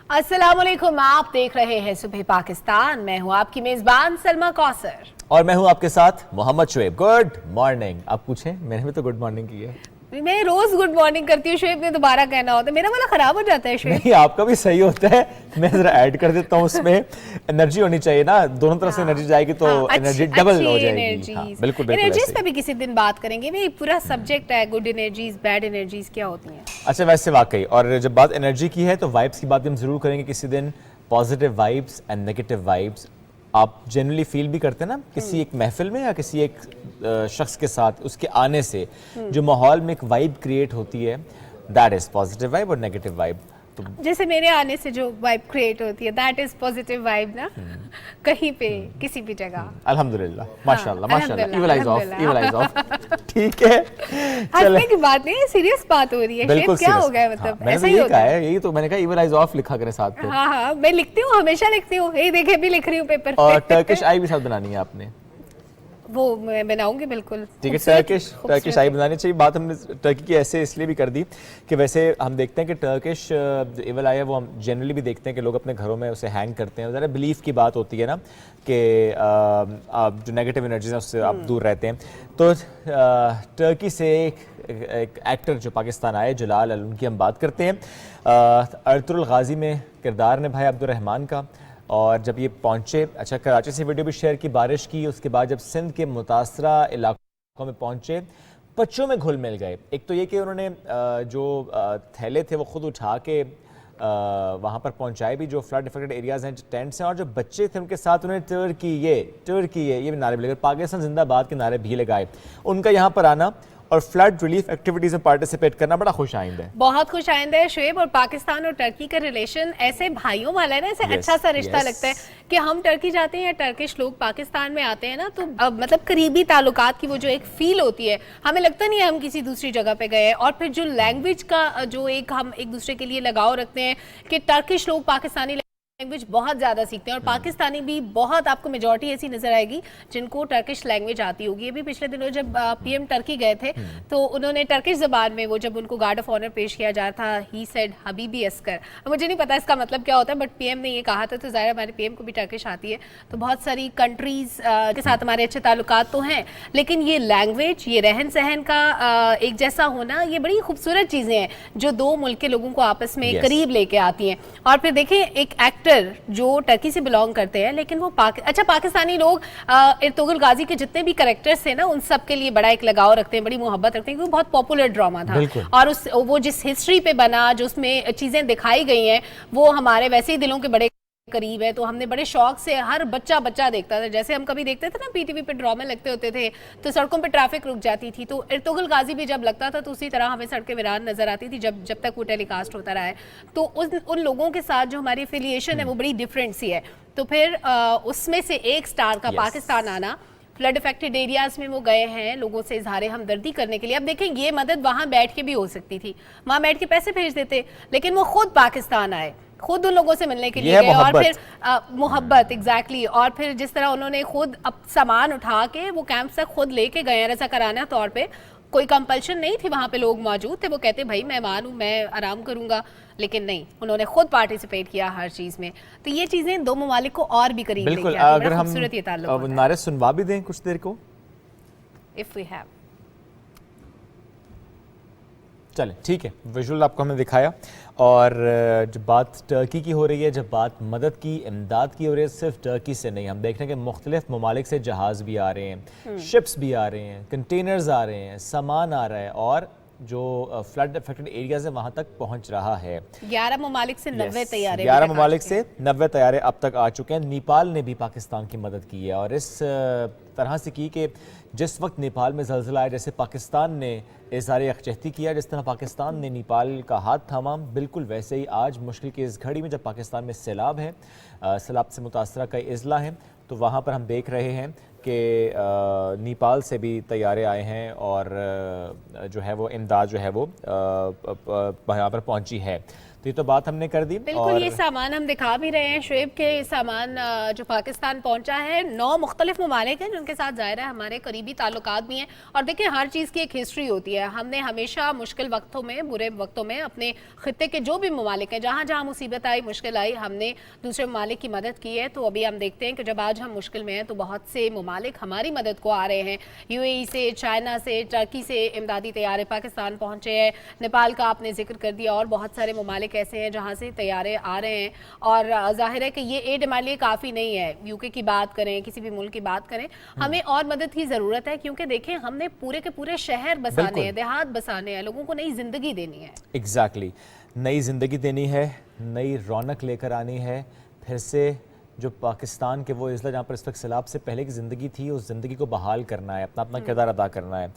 अस्सलामुअलैकुम, आप देख रहे हैं सुबह पाकिस्तान। मैं हूं आपकी मेजबान सलमा कौसर और मैं हूं आपके साथ मोहम्मद शुएब। Good morning. आप पूछें, मैंने भी तो गुड मॉर्निंग की है। मैं रोज गुड मॉर्निंग करती हूँ, शुएब ने दोबारा कहना होता है, मेरा वाला खराब हो जाता है। शुएब नहीं, आपका भी सही होता है। मैं जरा ऐड कर देता हूँ, उसमें एनर्जी होनी चाहिए ना, दोनों तरफ से एनर्जी जाएगी तो एनर्जी डबल हो जाएगी। हाँ, बिल्कुल बिल्कुल। एनर्जीज पे भी किसी दिन बात करेंगे, भाई पूरा सब्जेक्ट है गुड एनर्जीज बैड एनर्जीज क्या होती हैं। अच्छा, वैसे वाकई, और जब बात एनर्जी की है तो वाइब्स की बात भी हम जरूर करेंगे किसी दिन। Positive vibes and negative vibes आप जनरली फील भी करते हैं ना, किसी एक महफिल में या किसी एक शख्स के साथ उसके आने से जो माहौल में एक वाइब क्रिएट होती है, दैट इज पॉजिटिव वाइब और नेगेटिव वाइब। तो जैसे मेरे आने से जो वाइब क्रिएट होती है, दैट इज पॉजिटिव वाइब ना, कहीं पे किसी भी जगह। अल्हम्दुलिल्लाह, माशाल्लाह माशाल्लाह, इवल आइज ऑफ। ठीक है, हंसने की बात नहीं है, सीरियस बात हो रही है। बिल्कुल क्या हो गया, मतलब मैंने ऐसा ही होता है। यही तो मैंने कहा, इवल आइज ऑफ लिखा करें साथ पे। हाँ, मैं लिखती हूँ, हमेशा लिखती हूँ, ये देखे भी लिख रही हूँ पेपर पे। और टर्किश आई भी साथ बनानी है आपने? वो मैं बनाऊंगी बिल्कुल। ठीक है, टर्किश आई बनानी चाहिए। बात हमने टर्की की ऐसे इसलिए भी कर दी कि वैसे हम देखते हैं कि टर्किश जो इवल आई है वो हम जनरली भी देखते हैं कि लोग अपने घरों में उसे हैंग करते हैं। ज़रा बिलीफ की बात होती है ना कि आप जो नेगेटिव एनर्जीज हैं उससे आप दूर रहते हैं। तो टर्की से एक एक्टर जो पाकिस्तान आए, जलाल अल, उनकी हम बात करते हैं। अर्तुगरुल गाजी में किरदार निभाया अब्दुर्रहमान का। और जब ये पहुँचे, अच्छा कराची से वीडियो भी शेयर की, बारिश की, उसके बाद जब सिंध के मुतासरा इलाकों में पहुँचे, बच्चों में घुल मिल गए। एक तो ये कि उन्होंने जो थैले थे वो खुद उठा के वहाँ पर पहुँचाए भी, जो फ्लड इफेक्टेड एरियाज़ हैं, टेंट्स हैं, और जो बच्चे थे उनके साथ उन्होंने टर्की ये भी नारे भी लगाए, पाकिस्तान जिंदाबाद के नारे भी लगाए। उनका यहाँ पर आना और फ्लड रिलीफ एक्टिविटीज में पार्टिसिपेट करना बड़ा खुश आइंद है, बहुत खुश आइंद है शुएब। और पाकिस्तान और टर्की का रिलेशन ऐसे भाइयों वाला है ना, ऐसे अच्छा सा रिश्ता लगता है कि हम टर्की जाते हैं या टर्किश लोग पाकिस्तान में आते हैं ना, तो मतलब करीबी ताल्लुकात की वो जो एक फील होती है, हमें लगता नहीं है हम किसी दूसरी जगह पे गए हैं। और फिर जो लैंग्वेज का जो एक हम एक दूसरे के लिए लगाव रखते हैं कि टर्किश लोग पाकिस्तानी लैंग्वेज बहुत ज़्यादा सीखते हैं और पाकिस्तानी भी बहुत, आपको मेजॉरिटी ऐसी नजर आएगी जिनको टर्किश लैंग्वेज आती होगी। ये भी पिछले दिनों जब पीएम टर्की गए थे तो उन्होंने टर्किश ज़बान में वो जब उनको गार्ड ऑफ ऑनर पेश किया जा रहा था, ही सेड हबीबी अस्कर। मुझे नहीं पता इसका मतलब क्या होता है, बट पीएम ने ये कहा था, तो ज़ाहिर हमारे पीएम को भी टर्किश आती है। तो बहुत सारी कंट्रीज़ के साथ हमारे अच्छे ताल्लुकात तो हैं, लेकिन ये लैंग्वेज, ये रहन सहन का एक जैसा होना, ये बड़ी खूबसूरत चीज़ें हैं जो दो मुल्क के लोगों को आपस में करीब लेके आती हैं। और फिर देखें, एक जो टर्की से बिलोंग करते हैं, लेकिन वो पाकिस्तानी लोग अर्तुगरुल गाजी के जितने भी कैरेक्टर्स थे ना, उन सब के लिए बड़ा एक लगाव रखते हैं, बड़ी मोहब्बत रखते हैं, क्योंकि बहुत पॉपुलर ड्रामा था। और वो जिस हिस्ट्री पे बना, जो उसमें चीजें दिखाई गई हैं, वो हमारे वैसे ही दिलों के बड़े करीब है। तो हमने बड़े शौक से, हर बच्चा देखता था। जैसे हम कभी देखते थे ना पीटीवी पे ड्रामे लगते होते थे तो सड़कों पे ट्रैफिक रुक जाती थी, तो अर्तुगरुल गाजी भी जब लगता था तो उसी तरह हमें सड़कें वीरान नजर आती थी जब तक वो टेलीकास्ट होता रहा है। तो उन लोगों के साथ जो हमारी एफिलिएशन है वो बड़ी डिफरेंट सी है। तो फिर उसमें से एक स्टार का पाकिस्तान आना, फ्लड इफेक्टेड एरियाज में वो गए हैं लोगों से इजहार हमदर्दी करने के लिए। अब देखें, ये मदद वहाँ बैठ के भी हो सकती थी, वहाँ बैठ के पैसे भेज देते, लेकिन वो खुद पाकिस्तान आए, खुद उन लोगों से मिलने के लिए गए। और फिर मोहब्बत, एग्जैक्टली। और फिर जिस तरह उन्होंने खुद सामान उठा के वो कैंप तक खुद लेके गए हैं रज़ाकाराना तौर पे, कोई कंपल्शन नहीं थी, वहाँ पे लोग मौजूद थे, वो कहते भाई मेहमान हूँ, मैं आराम करूँगा, लेकिन नहीं, उन्होंने खुद पार्टिसिपेट किया हर चीज़ में। तो ये चीज़ें दो ममालिक को और भी करीब लेके आती हैं। अगर हम नारे सुनवा भी दें कुछ देर को, इफ वी हैव, चले ठीक है, विजुअल आपको हमने दिखाया। और जब बात टर्की की हो रही है, जब बात मदद की, इमदाद की हो रही है, सिर्फ टर्की से नहीं, हम देख रहे हैं कि मुख्तलिफ ममालिक से जहाज़ भी आ रहे हैं, शिप्स भी आ रहे हैं, कंटेनर्स आ रहे हैं, सामान आ रहा है, और जो फ्लड अफेक्टेड एरियाज है वहाँ तक पहुँच रहा है। 11 ममालिक से 90 तैयारे 11 ममालिक से 90 तैयारे अब तक आ चुके हैं। नेपाल ने भी पाकिस्तान की मदद की है, और इस तरह से की कि जिस वक्त नेपाल में ज़लज़ला आया, जैसे पाकिस्तान ने इज़हार यकजहती किया, जिस तरह पाकिस्तान ने नेपाल का हाथ थामा, बिल्कुल वैसे ही आज मुश्किल की इस घड़ी में जब पाकिस्तान में सैलाब है, सैलाब से मुतासरा कई अज़ला हैं, तो वहाँ पर हम देख रहे हैं कि नेपाल से भी तैयारे आए हैं, और जो है वो इमदाद जो है वो यहाँ पर पहुँची है। तो ये तो बात हमने कर दी। बिल्कुल, और ये सामान हम दिखा भी रहे हैं शुएब के, सामान जो पाकिस्तान पहुंचा है 9 मुख्तलिफ ममालिक हैं जिनके साथ ज़ाहिर है हमारे करीबी ताल्लुकात भी हैं। और देखिए हर चीज़ की एक हिस्ट्री होती है। हमने हमेशा मुश्किल वक्तों में, बुरे वक्तों में अपने खित्ते के जो भी ममालिक हैं, जहाँ जहाँ मुसीबत आई, मुश्किल आई, हमने दूसरे ममालिक की मदद की है। तो अभी हम देखते हैं कि जब आज हम मुश्किल में हैं तो बहुत से ममालिक हमारी मदद को आ रहे हैं। UAE से, चाइना से, टर्की से इमदादी तैयारे पाकिस्तान पहुँचे हैं। नेपाल का आपने जिक्र कर दिया और बहुत सारे ममालिक ऐसे हैं जहाँ से तैयारे आ रहे हैं। और जाहिर है कि ये एड हमारे लिए काफ़ी नहीं है। UK की बात करें, किसी भी मुल्क की बात करें, हमें और मदद की ज़रूरत है, क्योंकि देखें हमने पूरे के पूरे शहर बसाने हैं, देहात बसाने हैं, लोगों को नई ज़िंदगी देनी है। एग्जैक्टली, नई ज़िंदगी देनी है, नई रौनक लेकर आनी है, फिर से जो पाकिस्तान के वो अजला जहाँ पर इस वक्त सैलाब से पहले की ज़िंदगी थी उस ज़िंदगी को बहाल करना है, अपना अपना किरदार अदा करना है।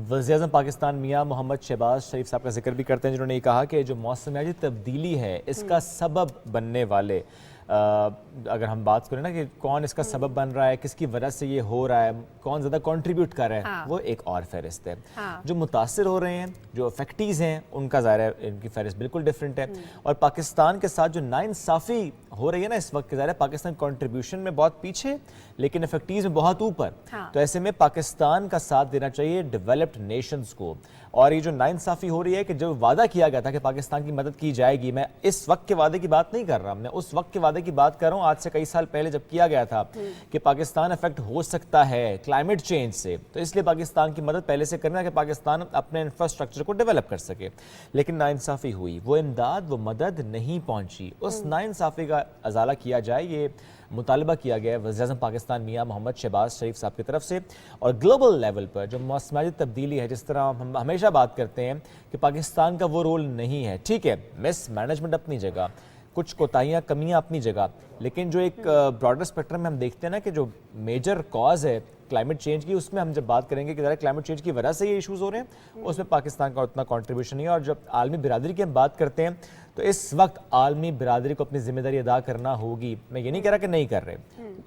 वज़ीर-ए-आज़म पाकिस्तान मियां मोहम्मद शहबाज शरीफ साहब का जिक्र भी करते हैं, जिन्होंने ये कहा कि जो मौसमियाती तब्दीली है इसका सबब बनने वाले, अगर हम बात करें ना कि कौन इसका सबब बन रहा है, किसकी वजह से ये हो रहा है, कौन ज़्यादा कंट्रीब्यूट कर रहा है, हाँ। वो एक और फहरिस्त है। हाँ। जो मुतासिर हो रहे हैं, जो अफेक्टीज़ हैं, उनका ज़ाहिर है इनकी फहरिस्त बिल्कुल डिफरेंट है। और पाकिस्तान के साथ जो नाइंसाफ़ी हो रही है ना इस वक्त, ज़ाहिर है पाकिस्तान कंट्रीब्यूशन में बहुत पीछे लेकिन अफेक्टीज़ में बहुत ऊपर। हाँ। तो ऐसे में पाकिस्तान का साथ देना चाहिए डेवलप्ड नेशंस को। और ये जो नाइंसाफ़ी हो रही है कि जो वादा किया गया था कि पाकिस्तान की मदद की जाएगी, मैं इस वक्त के वादे की बात नहीं कर रहा, मैं उस वक्त के वादे की बात कर रहा हूँ आज से कई साल पहले जब किया गया था कि पाकिस्तान अफेक्ट हो सकता है क्लाइमेट चेंज से, तो इसलिए पाकिस्तान की मदद पहले से करना कि पाकिस्तान अपने इंफ्रास्ट्रक्चर को डेवलप कर सके। लेकिन नाइंसाफ़ी हुई, वो इमदाद, वो मदद नहीं पहुँची। उस नाइंसाफ़ी का अजाला किया जाए, ये मुतालबा किया गया है वज़ीर-ए-आज़म पाकिस्तान मियां मोहम्मद शहबाज शरीफ साहब की तरफ से। और ग्लोबल लेवल पर जो मौसमियाती तब्दीली है, जिस तरह हम हमेशा बात करते हैं कि पाकिस्तान का वो रोल नहीं है, ठीक है, मिस मैनेजमेंट अपनी जगह, कुछ कोताहियाँ कमियाँ अपनी जगह, लेकिन जो एक ब्रॉडर स्पेक्ट्रम में हम देखते हैं ना कि जो मेजर कॉज है क्लाइमेट चेंज की, उसमें हम जब बात करेंगे कि ज़रा क्लाइमेट चेंज की वजह से ये इश्यूज़ हो रहे हैं, उसमें पाकिस्तान का उतना कंट्रीब्यूशन नहीं है। और जब आलमी बिरादरी की हम बात करते हैं तो इस वक्त आलमी बिरादरी को अपनी जिम्मेदारी अदा करना होगी। मैं ये नहीं कह रहा कि नहीं कर रहे,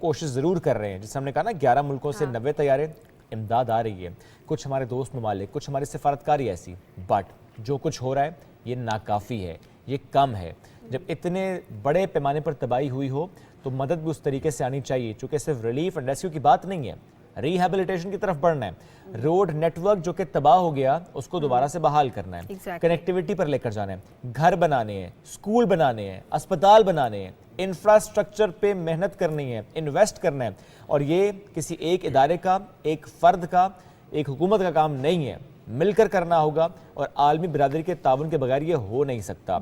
कोशिश ज़रूर कर रहे हैं। जैसे हमने कहा ना 11 मुल्कों से 90 तैयारे इमदाद आ रही है, कुछ हमारे दोस्त ममालिक, कुछ हमारी सफारतकारी ऐसी, बट जो कुछ हो रहा है ये नाकाफ़ी है, ये कम है। जब इतने बड़े पैमाने पर तबाही हुई हो तो मदद भी उस तरीके से आनी चाहिए, चूँकि सिर्फ रिलीफ एंड रेस्क्यू की बात नहीं है, रिहैबिलिटेशन की तरफ बढ़ना है। रोड नेटवर्क जो कि तबाह हो गया उसको दोबारा से बहाल करना है, कनेक्टिविटी पर लेकर जाना है, घर बनाने हैं, स्कूल बनाने हैं, अस्पताल बनाने हैं, इंफ्रास्ट्रक्चर पे मेहनत करनी है, इन्वेस्ट करना है। और ये किसी एक इदारे का, एक फ़र्द का, एक हुकूमत का काम नहीं है, मिलकर करना होगा। और आलमी बिरादरी के ताउन के बगैर ये हो नहीं सकता।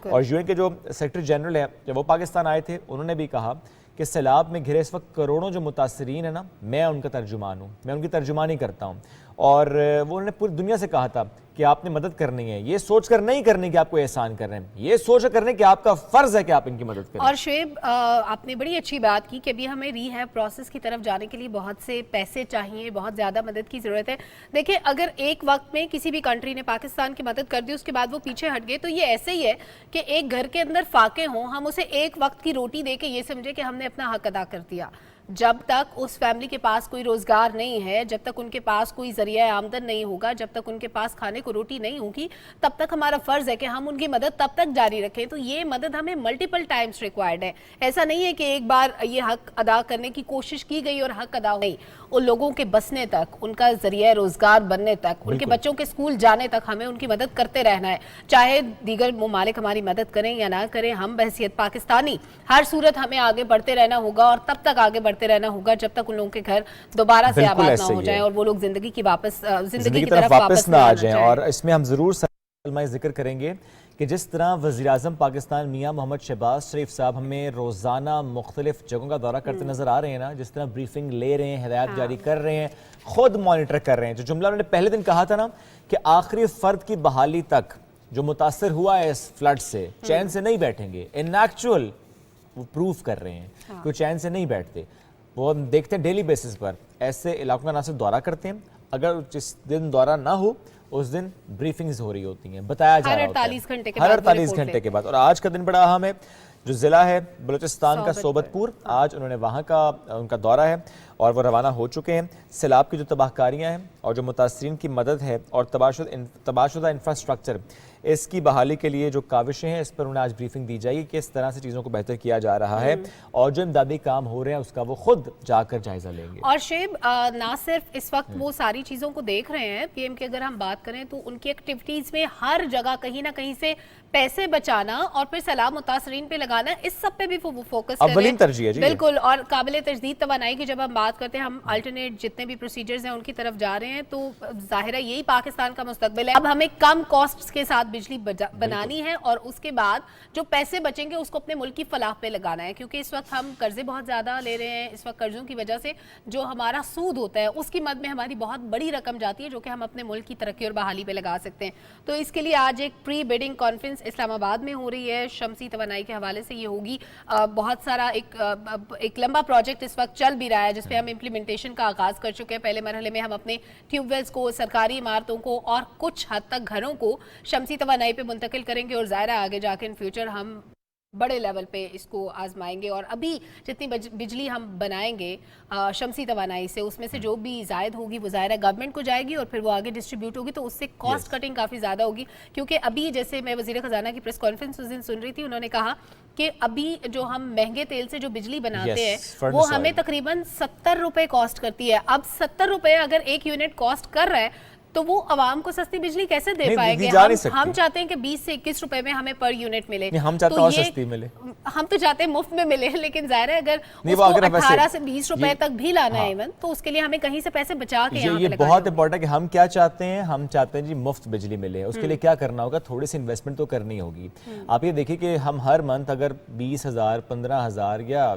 और UN के जो सेक्रेटरी जनरल है, जब वो पाकिस्तान आए थे, उन्होंने भी कहा कि सैलाब में घिरे इस वक्त करोड़ों जो मुतासरीन है ना, मैं उनका तर्जुमान हूँ, मैं उनकी तर्जुमानी करता हूँ। और वो उन्होंने पूरी दुनिया से कहा था कि आपने मदद करनी है, ये सोचकर नहीं करनी कि आपको एहसान कर रहे हैं, ये सोच करने कि आपका फ़र्ज़ है कि आप इनकी मदद करें। और शुएब, आपने बड़ी अच्छी बात की कि अभी हमें रीहैब प्रोसेस की तरफ जाने के लिए बहुत से पैसे चाहिए, बहुत ज़्यादा मदद की ज़रूरत है। देखिए, अगर एक वक्त में किसी भी कंट्री ने पाकिस्तान की मदद कर दी, उसके बाद वो पीछे हट गए, तो ये ऐसे ही है कि एक घर के अंदर फाके हों, हम उसे एक वक्त की रोटी दे के ये समझे कि हमने अपना हक अदा कर दिया। जब तक उस फैमिली के पास कोई रोजगार नहीं है, जब तक उनके पास कोई जरिया आमदन नहीं होगा, जब तक उनके पास खाने को रोटी नहीं होगी, तब तक हमारा फर्ज है कि हम उनकी मदद तब तक जारी रखें। तो ये मदद हमें मल्टीपल टाइम्स रिक्वायर्ड है। ऐसा नहीं है कि एक बार ये हक अदा करने की कोशिश की गई और हक अदा नहीं। उन लोगों के बसने तक, उनका जरिया रोजगार बनने तक, उनके बच्चों के स्कूल जाने तक हमें उनकी मदद करते रहना है। चाहे दीगर ममालिक हमारी मदद करें या ना करें, हम बहसियत पाकिस्तानी हर सूरत हमें आगे बढ़ते रहना होगा। और तब तक आगे बढ़ते रहना होगा जब तक उन लोगों के घर दोबारा से आबाद ना हो जाए और वो लोग जिंदगी की तरफ वापस ना आ जाएं। और इसमें हम जरूर जिक्र करेंगे कि जिस तरह वज़ीर-ए-आज़म पाकिस्तान मियां मोहम्मद शहबाज शरीफ साहब हमें रोज़ाना मुख्तलिफ जगहों का दौरा करते नज़र आ रहे हैं ना, जिस तरह ब्रीफिंग ले रहे हैं, हिदायत जारी कर रहे हैं, खुद मॉनिटर कर रहे हैं। जो जुमला उन्होंने पहले दिन कहा था ना कि आखिरी फ़र्द की बहाली तक जो मुतासर हुआ है इस फ्लड से, चैन से नहीं बैठेंगे, इन एक्चुअल वो प्रूफ कर रहे हैं कि वो चैन से नहीं बैठते। वो हम देखते हैं डेली बेसिस पर ऐसे इलाकों का ना सिर्फ दौरा करते हैं, अगर जिस दिन दौरा ना हो उस दिन ब्रीफिंग्स हो रही होती हैं, बताया जा रहा होता है हर 48 घंटे के बाद। और आज का दिन बड़ा अहम है। जो ज़िला है बलूचिस्तान का सोबतपुर, आज उन्होंने वहाँ का उनका दौरा है और वो रवाना हो चुके हैं। सैलाब की जो तबाहकारियाँ हैं और जो मुतासरीन की मदद है और तबाहशुदा इंफ्रास्ट्रक्चर, इसकी बहाली के लिए जो काविशें हैं इस पर उन्हें आज ब्रीफिंग दी जाएगी, किस तरह से चीज़ों को बेहतर किया जा रहा है और जो इमदादी काम हो रहे हैं उसका वो खुद जाकर जायजा लेंगे। और शेब ना सिर्फ इस वक्त वो सारी चीज़ों को देख रहे हैं, पीएम की अगर हम बात करें तो उनकी एक्टिविटीज़ में हर जगह कहीं ना कहीं से पैसे बचाना और फिर सलाह मुतासरीन पे लगाना, इस सब पे भी वो फोकस कर रहे हैं। तरजीह है जी। बिल्कुल, और काबिल तजदीद तवानाई की जब हम बात करते हैं, हम अल्टरनेट जितने भी प्रोसीजर्स हैं उनकी तरफ जा रहे हैं, तो जाहिर है यही पाकिस्तान का मुस्तकबिल है। अब हमें कम कॉस्ट के साथ बिजली बनानी है और उसके बाद जो पैसे बचेंगे उसको अपने मुल्क की फलाह पे लगाना है, क्योंकि इस वक्त हम कर्जे बहुत ज़्यादा ले रहे हैं। इस वक्त कर्जों की वजह से जो हमारा सूद होता है उसकी मद में हमारी बहुत बड़ी रकम जाती है, जो कि हम अपने मुल्क की तरक्की और बहाली पे लगा सकते हैं। तो इसके लिए आज एक प्री बिडिंग कॉन्फ्रेंस इस्लामाबाद में हो रही है, शमसी तवानाई के हवाले से ये होगी। बहुत सारा एक लंबा प्रोजेक्ट इस वक्त चल भी रहा है जिसपे हम इम्प्लीमेंटेशन का आगाज कर चुके हैं। पहले मरहले में हम अपने ट्यूबवेल्स को, सरकारी इमारतों को और कुछ हद तक घरों को शमसी तवानाई पे मुंतकिल करेंगे और ज़ाहिर है आगे जाके इन फ्यूचर हम बड़े लेवल पे इसको आजमाएंगे। और अभी जितनी बिजली हम बनाएंगे शमसी तवानाई से, उसमें से जो भी जायद होगी वो ज़ाहिर है गवर्नमेंट को जाएगी और फिर वो आगे डिस्ट्रीब्यूट होगी, तो उससे कॉस्ट कटिंग काफ़ी ज़्यादा होगी। क्योंकि अभी जैसे मैं वज़ीर ख़जाना की प्रेस कॉन्फ्रेंस उस दिन सुन रही थी, उन्होंने कहा कि अभी जो हम महंगे तेल से जो बिजली बनाते हैं वो हमें तकरीबन 70 रुपये कॉस्ट करती है। अब 70 रुपये अगर एक यूनिट कॉस्ट कर रहा है तो वो आवाम को सस्ती बिजली कैसे दे पाएंगे? हम चाहते हैं कि 20 से 21 रुपए में हमें पर यूनिट मिले। हम चाहते हैं और सस्ती मिले। हम तो चाहते हैं मुफ्त में मिले, लेकिन जाहिर है अगर उसको 18 से 20 रुपए तक भी लाना है इवन, तो उसके लिए हमें कहीं से पैसे बचा के ये बहुत इंपॉर्टेंट है कि हम क्या चाहते हैं। हम चाहते हैं जी मुफ्त बिजली मिले, उसके लिए क्या करना होगा? थोड़ी सी इन्वेस्टमेंट तो करनी होगी। आप ये देखिए कि हम हर मंथ अगर 20,000 15,000 या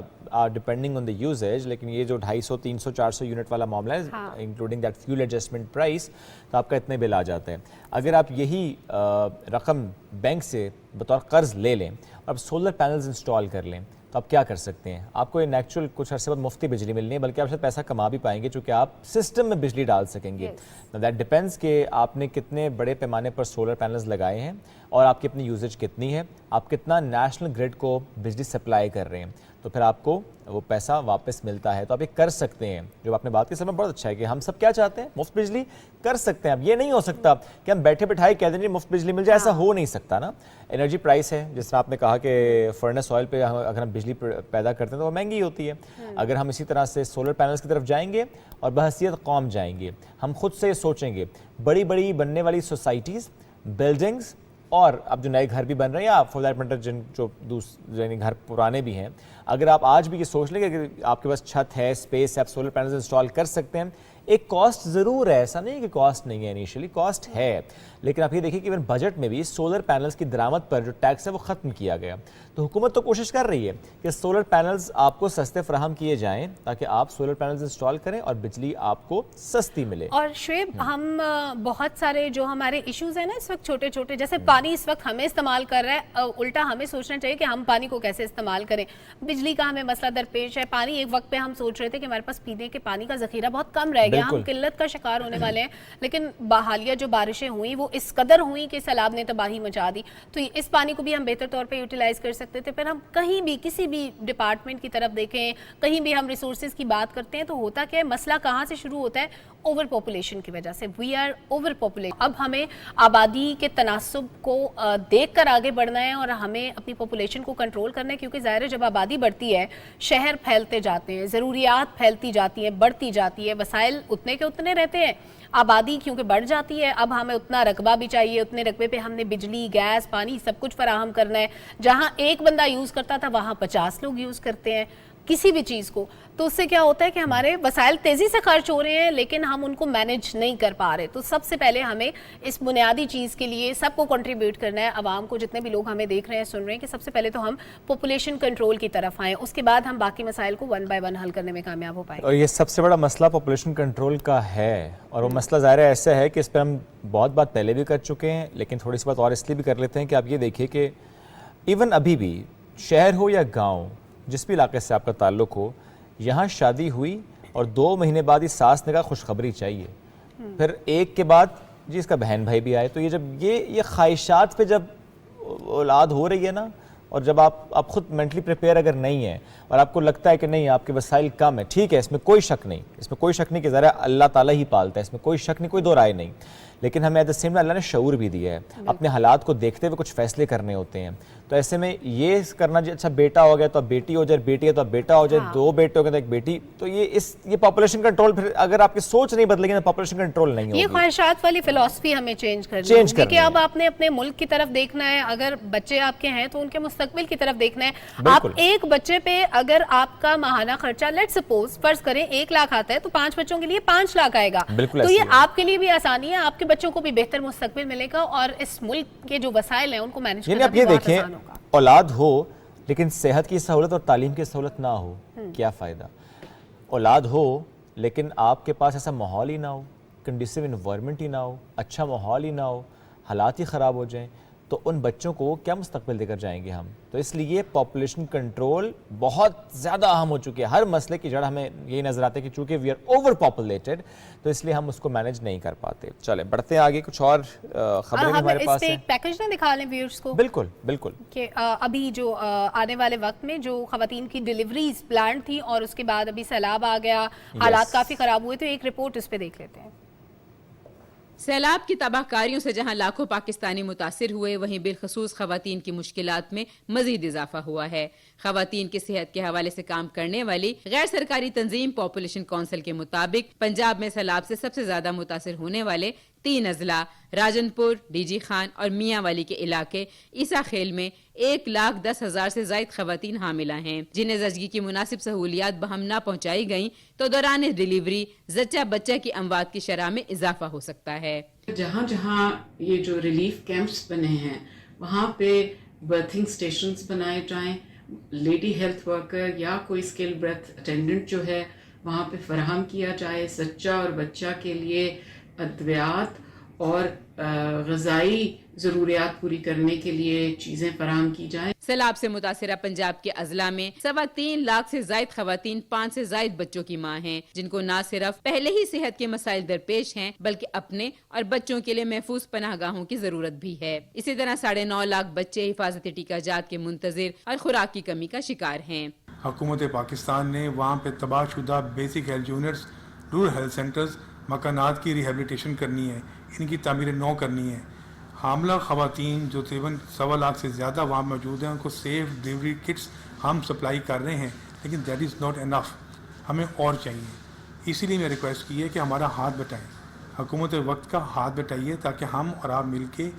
डिपेंडिंग ऑन द यूजेज, लेकिन ये जो 250 300 400 यूनिट वाला मामला है including that fuel adjustment price, तो आपका इतने बिल आ जाते हैं। अगर आप यही रकम बैंक से बतौर कर्ज ले लें और सोलर पैनल्स इंस्टॉल कर लें, तो आप क्या कर सकते हैं? आपको इन एक्चुअल कुछ अर्से बाद मुफ्ती बिजली मिलनी है, बल्कि आप शायद पैसा कमा भी पाएंगे चूँकि आप सिस्टम में बिजली डाल सकेंगे। दैट डिपेंड्स कि आपने कितने बड़े पैमाने पर सोलर पैनल्स लगाए हैं और आपकी अपनी यूजेज कितनी है, आप कितना नेशनल ग्रिड को बिजली सप्लाई कर रहे हैं, तो फिर आपको वो पैसा वापस मिलता है। तो आप ये कर सकते हैं। जो आपने बात की समय बहुत अच्छा है कि हम सब क्या चाहते हैं, मुफ्त बिजली कर सकते हैं। अब ये नहीं हो सकता कि हम बैठे बैठाए कह दें मुफ्त बिजली मिल जाए, ऐसा हो नहीं सकता ना। एनर्जी प्राइस है, जिस तरह आपने कहा कि फर्नेस ऑयल पे अगर हम बिजली पैदा करते हैं तो वो महंगी होती है। अगर हम इसी तरह से सोलर पैनल्स की तरफ जाएंगे और बहसीत कौम जाएंगे, हम खुद से सोचेंगे, बड़ी बड़ी बनने वाली सोसाइटीज़, बिल्डिंग्स और अब जो नए घर भी बन रहे हैं, या फॉर दैट मैटर जिन जो दूसरे घर पुराने भी हैं, अगर आप आज भी ये सोच लें कि आपके पास छत है, स्पेस है, आप सोलर पैनल्स इंस्टॉल कर सकते हैं, एक कॉस्ट ज़रूर है, ऐसा नहीं है कि कॉस्ट नहीं है, इनिशियली कॉस्ट है, लेकिन आप ये देखिए कि इवन बजट में भी सोलर पैनल्स की दरामद पर जो टैक्स है वो ख़त्म किया गया। तो हुकूमत तो कोशिश कर रही है कि सोलर पैनल्स आपको सस्ते फराहम किए जाएं ताकि आप सोलर पैनल्स इंस्टॉल करें और बिजली आपको सस्ती मिले। और शुएब, हम बहुत सारे जो हमारे इश्यूज़ हैं ना इस वक्त छोटे छोटे, जैसे पानी इस वक्त हमें इस्तेमाल कर रहा है, उल्टा हमें सोचना चाहिए कि हम पानी को कैसे इस्तेमाल करें। बिजली का हमें मसला दरपेश है, पानी एक वक्त पे हम सोच रहे थे कि हमारे पास पीने के पानी का ज़ख़ीरा बहुत कम रह गया, हम किल्लत का शिकार होने वाले हैं, लेकिन हालिया जो बारिशें हुई वो इस कदर हुई कि सैलाब ने तबाही मचा दी। तो इस पानी को भी हम बेहतर तौर पे यूटिलाइज कर सकते थे। फिर हम कहीं भी किसी भी डिपार्टमेंट की तरफ देखें, कहीं भी हम रिसोर्सेज की बात करते हैं तो होता क्या है, मसला कहाँ से शुरू होता है? ओवर पॉपुलेशन की वजह से। We are over populate. अब हमें आबादी के तनासुब को देख कर आगे बढ़ना है और हमें अपनी पॉपुलेशन को कंट्रोल करना है, क्योंकि ज़ाहिर है जब आबादी बढ़ती है, शहर फैलते जाते हैं, ज़रूरियात फैलती जाती हैं, बढ़ती जाती है, वसाइल उतने के उतने रहते हैं, आबादी क्योंकि बढ़ जाती है, अब हमें उतना रकबा भी चाहिए, उतने रकबे पे हमने बिजली, गैस, पानी सब कुछ फराहम करना है। जहाँ एक बंदा यूज़ करता था वहाँ 50 लोग यूज़ करते हैं किसी भी चीज़ को। तो उससे क्या होता है कि हमारे वसाइल तेज़ी से खर्च हो रहे हैं लेकिन हम उनको मैनेज नहीं कर पा रहे। तो सबसे पहले हमें इस बुनियादी चीज़ के लिए सबको कंट्रीब्यूट करना है, आवाम को, जितने भी लोग हमें देख रहे हैं, सुन रहे हैं, कि सबसे पहले तो हम पॉपुलेशन कंट्रोल की तरफ आएँ, उसके बाद हम बाकी मसाइल को 1 बाय 1 हल करने में कामयाब हो पाएंगे। और ये सबसे बड़ा मसला पॉपुलेशन कंट्रोल का है, और वो मसला ज़ाहिर है ऐसा है कि इस पर हम बहुत बात पहले भी कर चुके हैं, लेकिन थोड़ी सी बात और इसलिए भी कर लेते हैं कि आप ये देखिए कि इवन अभी भी शहर हो या गाँव, जिस भी इलाके से आपका ताल्लुक़ हो, यहाँ शादी हुई और 2 महीने बाद ही सास ने कहा खुशखबरी चाहिए, फिर एक के बाद जी इसका बहन भाई भी आए। तो ये जब ये ख्वाहिशात पे जब औलाद हो रही है ना, और जब आप खुद मेंटली प्रिपेयर अगर नहीं है और आपको लगता है कि नहीं आपके वसाइल कम है, ठीक है, इसमें कोई शक नहीं, इसमें कोई शक नहीं कि ज़रा अल्लाह ताला ही पालता है, इसमें कोई शक नहीं, कोई दो राय नहीं, लेकिन हमें एट द सेम अल्लाह ने शऊर भी दिया है, अपने हालात को देखते हुए कुछ फैसले करने होते हैं। तो ऐसे में ये करना जी, अच्छा बेटा हो गया तो अब बेटी हो जाए, बेटी है तो अब बेटा हो जाए, हाँ। 2 बेटे हो गए तो 1 बेटी, तो ये पॉपुलेशन कंट्रोल, फिर अगर आपकी सोच नहीं बदलेगी तो पॉपुलेशन कंट्रोल नहीं होगी। ये ख्वाहिशात वाली फिलॉसफी हमें चेंज करनी चेंज होगी कि करनी अब है। आपने अपने मुल्क की तरफ देखना है, अगर बच्चे आपके हैं तो उनके मुस्तकबिल की तरफ देखना है। बिल्कुल। आप एक बच्चे पे अगर आपका माहाना खर्चा लेट सपोज फर्ज करें 1 लाख आता है तो 5 बच्चों के लिए 5 लाख आएगा। बिल्कुल तो ऐसे ये ही है। आपके लिए भी आसानी है, आपके बच्चों को भी बेहतर मुस्तकबिल मिलेगा और इस मुल्क के जो वसाइल हैं उनको मैनेज यानी करना आप भी ये बहुत देखें, आसान होगा। औलाद हो लेकिन सेहत की सहूलत और तालीम की सहूलत ना हो, क्या फ़ायदा। औलाद हो लेकिन आपके पास ऐसा माहौल ही ना हो, कंडीसिव इन्वायरमेंट ही ना हो, अच्छा माहौल ही ना हो, हालात ही ख़राब हो जाएं, तो उन बच्चों को क्या मुस्तकबिल देकर जाएंगे हम। तो इसलिए पॉपुलेशन कंट्रोल बहुत ज़्यादा अहम हो चुकी है। हर मसले की जड़ हमें यही नज़र आता है कि चूँकि वी आर ओवर पॉपुलेटेड, तो इसलिए हम उसको मैनेज नहीं कर पाते। चले बढ़ते हैं आगे, कुछ और खबरें भी हम हमारे इस पास पे हैं। एक पैकेज ना दिखा लें व्यूअर्स को बिल्कुल बिल्कुल। कि अभी जो आने वाले वक्त में जो खवातीन की डिलीवरीज प्लान थी और उसके बाद अभी सैलाब आ गया, हालात काफ़ी ख़राब हुए, तो एक रिपोर्ट इस पे देख लेते हैं। सैलाब की तबाहकारियों से जहां लाखों पाकिस्तानी मुतासिर हुए, वहीं बिलखसूस खवातीन की मुश्किलात में मजीद इजाफा हुआ है। खवातीन की सेहत के हवाले से काम करने वाली गैर सरकारी तंजीम पॉपुलेशन काउंसिल के मुताबिक पंजाब में सैलाब से सबसे ज्यादा मुतासिर होने वाले 3 अजला राजनपुर, डीजी खान और मियाँ वाली के इलाके ईसा खेल में 1,10,000 से जायद खवातीन हामिला हैं, जिन्हें जचगी की मुनासिब सहूलियात बहम न पहुँचाई गई तो दौरान डिलीवरी जच्चा बच्चा की अमवात की शरह में इजाफा हो सकता है। जहाँ जहाँ ये जो रिलीफ कैंप्स बने हैं वहाँ पे बर्थिंग स्टेशंस बनाए जाएं, लेडी हेल्थ वर्कर या कोई स्किल ब्रेथ अटेंडेंट जो है वहाँ पे फराहम किया जाए। सच्चा और बच्चा के लिए अद्वियात और ग़िज़ाई ज़रूरियात पूरी करने के लिए चीज़ें फराहम की जाएं। सैलाब से मुतासिरा पंजाब के अजला में 3.25 लाख से जायद खवातीन 5 से जायद बच्चों की माँ हैं, जिनको न सिर्फ पहले ही सेहत के मसाइल दरपेश हैं बल्कि अपने और बच्चों के लिए महफूज पनाहगाहों की जरूरत भी है। इसी तरह 9.5 लाख बच्चे हिफाजती टीकाजात के मुंतजिर और खुराक की कमी का शिकार हैं। हुकूमत पाकिस्तान ने वहाँ पे तबाहशुदा basic health units, rural health centres, मकानात की रिहेबिलिटेशन करनी है, इनकी तामीर नौ करनी है। हामला खवातीन जो तकरीबन 1.25 लाख से ज़्यादा वहाँ मौजूद हैं, उनको सेफ डिलीवरी किट्स हम सप्लाई कर रहे हैं, लेकिन दैट इज़ नॉट इनफ, हमें और चाहिए। इसीलिए मैं रिक्वेस्ट की है कि हमारा हाथ बटाएं, हुकूमत वक्त का हाथ बटाइए ताकि हम और आप मिलके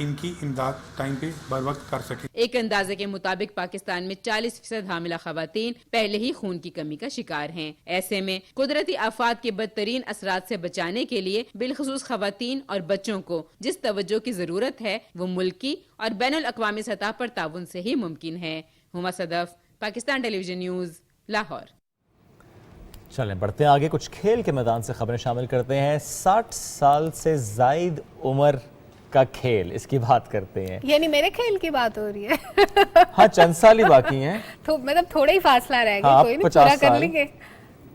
इनकी इमदाद टाइम पे बर वक्त कर सकें। एक अंदाजे के मुताबिक पाकिस्तान में 40% हामिला खवातीन पहले ही खून की कमी का शिकार हैं। ऐसे में कुदरती आफात के बदतरीन असरात से बचाने के लिए बिलखसूस खवातीन और बच्चों को जिस तवज्जो की जरूरत है वो मुल्की और बैनुल अक़वामी सतह पर ताउन से ही मुमकिन है। Huma Sadaf, Pakistan television news, Lahore. चलें बढ़ते हैं आगे, कुछ खेल के मैदान से खबरें शामिल करते हैं। 60 साल से जायद उम्र का खेल, इसकी बात करते हैं। यानी मेरे खेल की बात हो रही है। हाँ, चंद साल ही बाकी हैं। तो मतलब थोड़ा ही फासला रह गया, हाँ, कोई नहीं, 50 पूरा कर साल। लेंगे।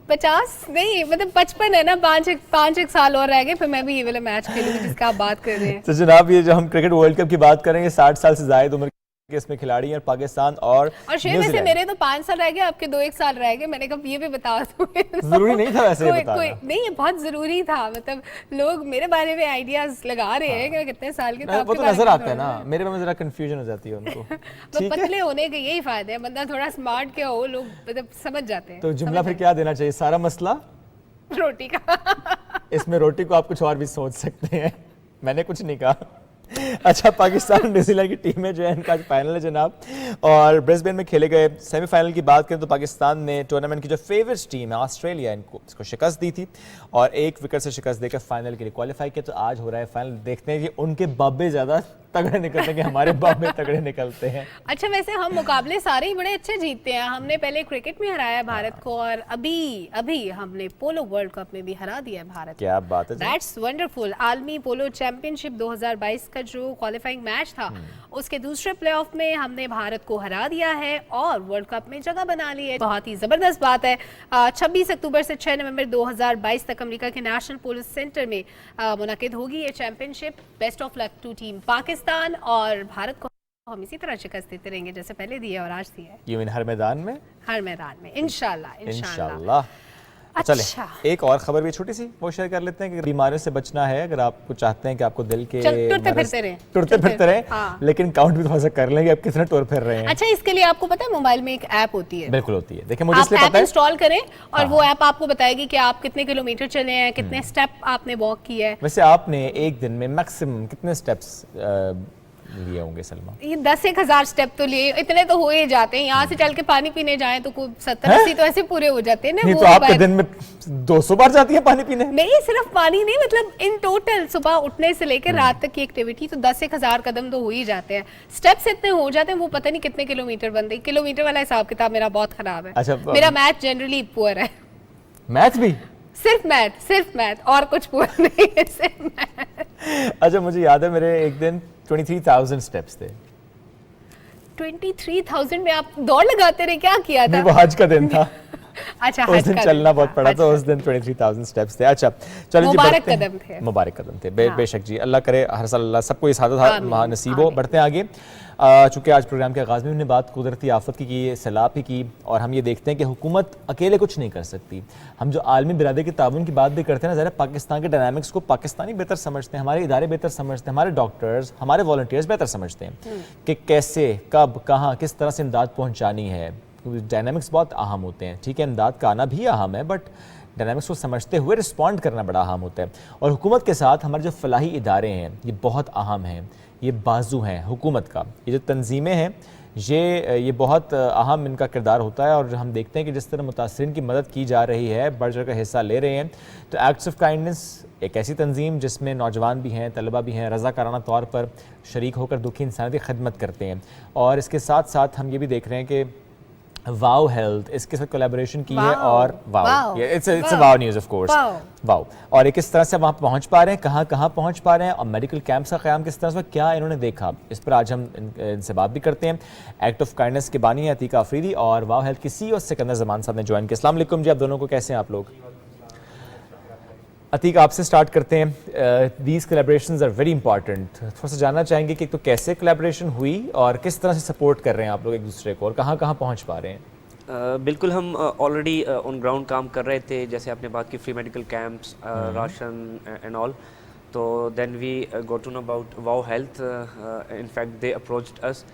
50 नहीं, मतलब 55 है ना, 5 साल और रह गए, फिर मैं भी ये वाला मैच खेलूंगी जिसका आप बात कर रहे हैं। तो जनाब, ये जो हम क्रिकेट वर्ल्ड कप की बात करेंगे, 60 साल से जायद उम्र के इसमें खिलाड़ी हैं पाकिस्तान और शेर में से मेरे तो 5 साल रह गए, आपके 2-1 साल रह गए। मैंने कहा ये भी बता दूं। जरूरी नहीं था वैसे ये बताना। नहीं, ये बहुत जरूरी था, मतलब लोग मेरे बारे में आइडियाज लगा रहे हैं कि कितने साल के। वो तो नजर आता है ना, मेरे में जरा कंफ्यूजन हो जाती है उनको। तो पतले होने के यही फायदे हैं, बंदा थोड़ा स्मार्ट के हो, लोग मतलब समझ जाते हैं। तो जुमला फिर क्या देना चाहिए? सारा मसला रोटी का। इसमें रोटी को आप कुछ और भी सोच सकते हैं, मैंने कुछ नहीं कहा। अच्छा, पाकिस्तान न्यूजीलैंड की टीमें जो है इनका फाइनल है जनाब, और ब्रिस्बेन में खेले गए सेमीफाइनल की बात करें तो पाकिस्तान ने टूर्नामेंट की जो फेवरेट टीम है ऑस्ट्रेलिया, इसको शिकस्त दी थी और 1 विकेट से शिकस्त देकर फाइनल के लिए क्वालिफाई किया। तो आज हो रहा है फाइनल, देखते हैं कि उनके बाबे ज़्यादा तगड़े निकलते हैं कि हमारे बाबे तगड़े निकलते हैं। अच्छा, वैसे हम मुकाबले सारे ही बड़े अच्छे जीतते हैं। हमने पहले क्रिकेट में हराया भारत को और अभी हमने पोलो वर्ल्ड कप में भी हरा दिया है भारत। क्या बात है, दैट्स वंडरफुल। आलमी पोलो चैंपियनशिप 2022 का जो क्वालिफाइंग मैच था उसके दूसरे प्लेऑफ में हमने भारत को हरा दिया है और वर्ल्ड कप में जगह बना ली है। बहुत ही जबरदस्त बात है। 26 अक्टूबर से 6 नवंबर 2022 तक अमेरिका के नेशनल पुलिस सेंटर में मुनक्किद होगी ये चैंपियनशिप। Best of luck to team Pakistan, और भारत को हम इसी तरह शिकस्त देते रहेंगे जैसे पहले दिए और आज दिए। यू मीन हर मैदान में? हर मैदान में, इंशाल्लाह। इंशाल्लाह। चले अच्छा। एक और खबर भी छोटी सी वो शेयर कर लेते हैं कि बीमारियों से बचना है, अगर आपको चाहते हैं कि आपको दिल के टुरते मरज़- फिरते रहें। टुरते फिरते रहे, हाँ। लेकिन काउंट भी थोड़ा सा कर लेंगे आप कितने टुर फिर रहे हैं। अच्छा, इसके लिए आपको पता है मोबाइल में एक ऐप होती है, बिल्कुल होती है। देखिए मुझे आप इसलिए ऐप पता है, इंस्टॉल करें और हाँ। वो ऐप आपको बताएगी कि आप कितने किलोमीटर चले हैं, कितने स्टेप आपने वॉक किया है। वैसे आपने एक दिन में मैक्सिमम कितने स्टेप्स लिए होंगे सलमा? ये 10-1,000 स्टेप तो लिए, इतने तो हो ही जाते हैं। यहाँ से चल के पानी पीने जाएं तो कोई 70-80 तो ऐसे पूरे हो जाते हैं ना। नहीं वो तो आपके बार- दिन में 200 बार जाती है पानी पीने? नहीं, सिर्फ पानी नहीं, मतलब इन टोटल सुबह उठने से लेकर रात तक की एक्टिविटी तो 10-1,000 कदम तो हो ही जाते हैं। स्टेप्स इतने हो जाते हैं, वो पता नहीं कितने किलोमीटर बनते हैं। किलोमीटर वाला हिसाब किताब मेरा बहुत खराब है। अच्छा, मेरा मैथ जनरली पुअर है। मैथ भी? सिर्फ मैथ और कुछ पुअर नहीं है, सिर्फ मैथ। अच्छा, मुझे याद है मेरे एक दिन 23,000 स्टेप्स थे। 23,000 में आप दौड़ लगाते रहे, क्या किया नहीं, था? वो हज का दिन था। अच्छा, उस हज दिन का चलना दिन बहुत था। पड़ा, तो अच्छा। उस दिन 23,000 स्टेप्स थे। अच्छा चलो जी, मुबारक बढ़ते हैं। कदम थे। मुबारक कदम थे, हाँ। बेशक जी, अल्लाह करे हर साल अल्लाह सबको इस आदत आमीन, नसीब हो। आमीन। बढ़ते हैं आगे। चूँकि आज प्रोग्राम के आगाज़ में हमने बात कुदरती आफत की सैलाब की की, और हम ये देखते हैं कि हुकूमत अकेले कुछ नहीं कर सकती। हम जो आलमी बिरादरी के ताउन की बात भी करते हैं ना, ज़रा पाकिस्तान के डायनामिक्स को पाकिस्तानी बेहतर समझते हैं, हमारे इदारे बेहतर समझते हैं, हमारे डॉक्टर्स, हमारे वॉलंटियर्स बेहतर समझते हैं कि कैसे, कब, कहाँ, किस तरह से इमदाद पहुँचानी है। डायनामिक्स बहुत अहम होते हैं। ठीक है, इमदाद का आना भी अहम है, बट डायनामिक्स को समझते हुए रिस्पॉन्ड करना बड़ा अहम होता है। और हुकूमत के साथ हमारे जो फलाही इदारे हैं ये बहुत अहम हैं, ये बाजू हैं हुकूमत का। ये जो तंजीमें हैं ये बहुत अहम इनका किरदार होता है। और हम देखते हैं कि जिस तरह मुतासरीन की मदद की जा रही है, बढ़ चढ़ कर हिस्सा ले रहे हैं। तो एक्ट्स ऑफ काइंडनेस एक ऐसी तंजीम जिसमें नौजवान भी हैं, तलबा भी हैं, रज़ाकाराना तौर पर शरीक होकर दुखी इंसान की खिदमत करते हैं। और इसके साथ साथ हम ये भी देख रहे हैं कि वाओ हेल्थ इसके साथ कोलैबोरेशन की है, और wow it's wow news of course, wow. और किस तरह से वहाँ पहुँच पा रहे हैं, कहाँ कहाँ पहुँच पा रहे हैं, और मेडिकल कैंप्स का क़याम किस तरह से, क्या इन्होंने देखा, इस पर आज हम इनसे बात भी करते हैं। एक्ट ऑफ काइंडनेस के बानी हैं अतीका अफरीदी, और वाओ हेल्थ की CEO सिकंदर जमान साहब ने ज्वाइन किया। अस्सलाम वालेकुम जी, आप दोनों को कैसे हैं आप लोग? अतीक, आपसे स्टार्ट करते हैं। These collaborations are very important. थोड़ा सा जानना चाहेंगे कि तो कैसे कोलैबोरेशन हुई और किस तरह से सपोर्ट कर रहे हैं आप लोग एक दूसरे को, और कहाँ कहाँ पहुँच पा रहे हैं? बिल्कुल, हम ऑलरेडी ऑन ग्राउंड काम कर रहे थे। जैसे आपने बात की free medical camps, ration and all. तो then we got to know about wow health. In fact they approached us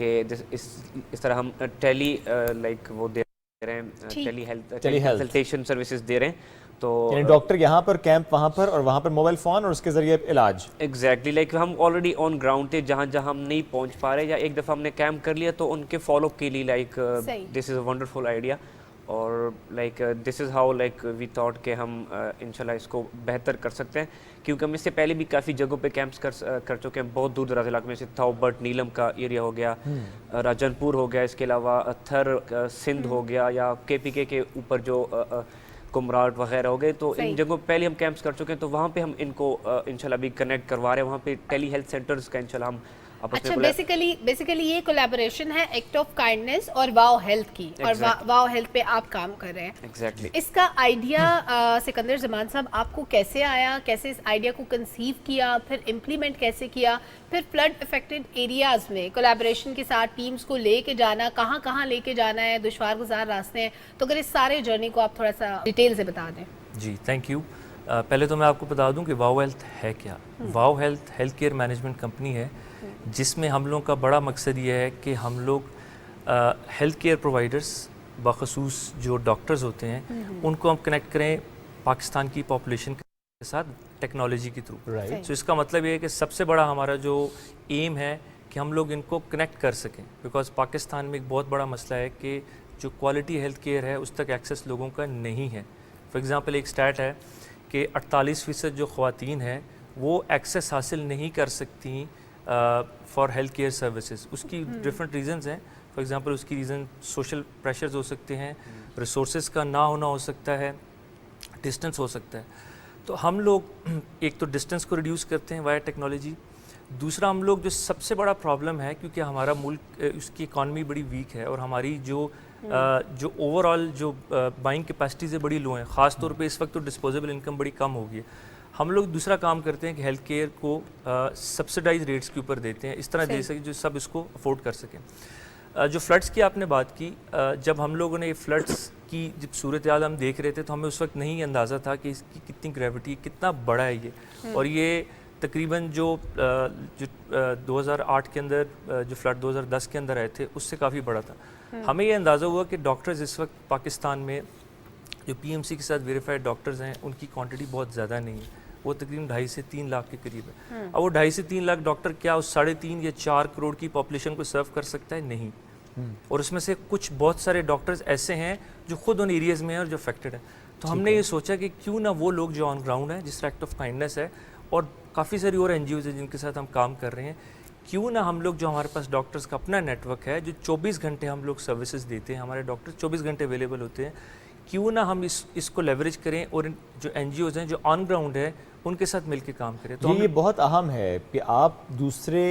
कि इस तरह हम टेली लाइक वो दे रहे हैं, टेली हेल्थ कंसल्टेशन सर्विसेज दे रहे हैं। तो यानी डॉक्टर यहाँ पर, कैंप वहाँ पर, और वहाँ पर मोबाइल फ़ोन और उसके ज़रिए इलाज। एग्जैक्टली, लाइक हम ऑलरेडी ऑन ग्राउंड थे, जहाँ जहाँ हम नहीं पहुँच पा रहे या एक दफ़ा हमने कैंप कर लिया तो उनके फॉलोअप के लिए like this is a wonderful idea. और like this is how like we thought कि हम इंशाल्लाह इसको बेहतर कर सकते हैं, क्योंकि हम इससे पहले भी काफ़ी जगहों पे कैंप्स कर चुके हैं, बहुत दूर दराज इलाके में से थाउबट, नीलम का एरिया हो गया, राजनपुर हो गया, इसके अलावा थर सिंध हो गया, या KPK के ऊपर जो कुमराट वगैरह हो गए। तो इन जगहों पहले हम कैंप्स कर चुके हैं, तो वहाँ पे हम इनको इंशाल्लाह भी कनेक्ट करवा रहे हैं। वहाँ पे टेली हेल्थ सेंटर्स का इंशाल्लाह हम अच्छा, बेसिकली ये कोलैबोरेशन है एक्ट ऑफ काइंडनेस और वाओ हेल्थ की, और वाओ हेल्थ पे आप काम कर रहे हैं। एग्जैक्टली। इसका आइडिया सिकंदर जमान साहब आपको कैसे आया, कैसे इस आइडिया को कंसीव किया, फिर इम्प्लीमेंट कैसे किया, फिर फ्लड अफेक्टेड एरियाज में कोलैबोरेशन के साथ टीम्स को लेके जाना, कहाँ कहाँ लेके जाना है, दुश्वार गुजार रास्ते हैं, तो अगर इस सारे जर्नी को आप थोड़ा सा डिटेल से बता दें। जी, थैंक यू। पहले तो मैं आपको बता दूं कि वाओ हेल्थ है क्या। Wow health health care management company है, जिसमें हम लोग का बड़ा मकसद ये है कि हम लोग हेल्थ केयर प्रोवाइडर्स, बखसूस जो डॉक्टर्स होते हैं, उनको हम कनेक्ट करें पाकिस्तान की पॉपुलेशन के साथ टेक्नोलॉजी के थ्रू। राइट। तो इसका मतलब ये है कि सबसे बड़ा हमारा जो एम है कि हम लोग इनको कनेक्ट कर सकें, बिकॉज पाकिस्तान में एक बहुत बड़ा मसला है कि जो क्वालिटी हेल्थ केयर है उस तक एक्सेस लोगों का नहीं है। फॉर एग्ज़ाम्पल एक स्टैट है कि 48% जो ख़वातीन हैं वो एक्सेस हासिल नहीं कर सकती फॉर हेल्थ केयर सर्विसेज। उसकी डिफरेंट रीजंस हैं। फॉर एग्जांपल उसकी रीज़न सोशल प्रेशर्स हो सकते हैं, रिसोर्सेज का ना होना हो सकता है, डिस्टेंस हो सकता है। तो हम लोग एक तो डिस्टेंस को रिड्यूस करते हैं वाया टेक्नोलॉजी। दूसरा, हम लोग जो सबसे बड़ा प्रॉब्लम है, क्योंकि हमारा मुल्क उसकी इकॉनमी बड़ी वीक है और हमारी जो ओवरऑल जो बाइंग कैपेसिटीज़ बड़ी लो हैं, ख़ास तौर पे इस वक्त तो डिस्पोजेबल इनकम बड़ी कम होगी। हम लोग दूसरा काम करते हैं कि हेल्थ केयर को सब्सिडाइज रेट्स के ऊपर देते हैं, इस तरह दे सकें जो सब इसको अफोर्ड कर सकें। जो फ्लड्स की आपने बात की, जब हम लोगों ने फ्लड्स की जब सूरत हाल हम देख रहे थे तो हमें उस वक्त नहीं अंदाज़ा था कि इसकी कितनी ग्रेविटी, कितना बड़ा है ये। और ये तकरीबन जो 2008 के अंदर जो फ्लड 2010 के अंदर आए थे उससे काफ़ी बड़ा था। हमें ये अंदाज़ा हुआ कि डॉक्टर्स इस वक्त पाकिस्तान में जो पीएमसी के साथ वेरीफाइड डॉक्टर्स हैं उनकी क्वांटिटी बहुत ज़्यादा नहीं है, वो तकरीबन 2.5 से 3 लाख के करीब है। अब वो 2.5 से 3 लाख डॉक्टर क्या उस 3.5 या 4 करोड़ की पॉपुलेशन को सर्व कर सकता है? नहीं। और उसमें से कुछ बहुत सारे डॉक्टर्स ऐसे हैं जो खुद उन एरियाज़ में हैं और जो अफेक्टेड है। तो हमने ये सोचा कि क्यों ना वो लोग जो ऑन ग्राउंड हैं, जिस एक्ट ऑफ काइंडनेस है, और काफ़ी सारी और NGOs हैं जिनके साथ हम काम कर रहे हैं, क्यों ना हम लोग जो हमारे पास डॉक्टर्स का अपना नेटवर्क है, जो 24 घंटे हम लोग सर्विसेज देते हैं, हमारे डॉक्टर 24 घंटे अवेलेबल होते हैं, क्यों ना हम इसको लेवरेज करें और जो NGOs हैं जो ऑन ग्राउंड है उनके साथ मिलकर काम करें। तो ये बहुत अहम है कि आप दूसरे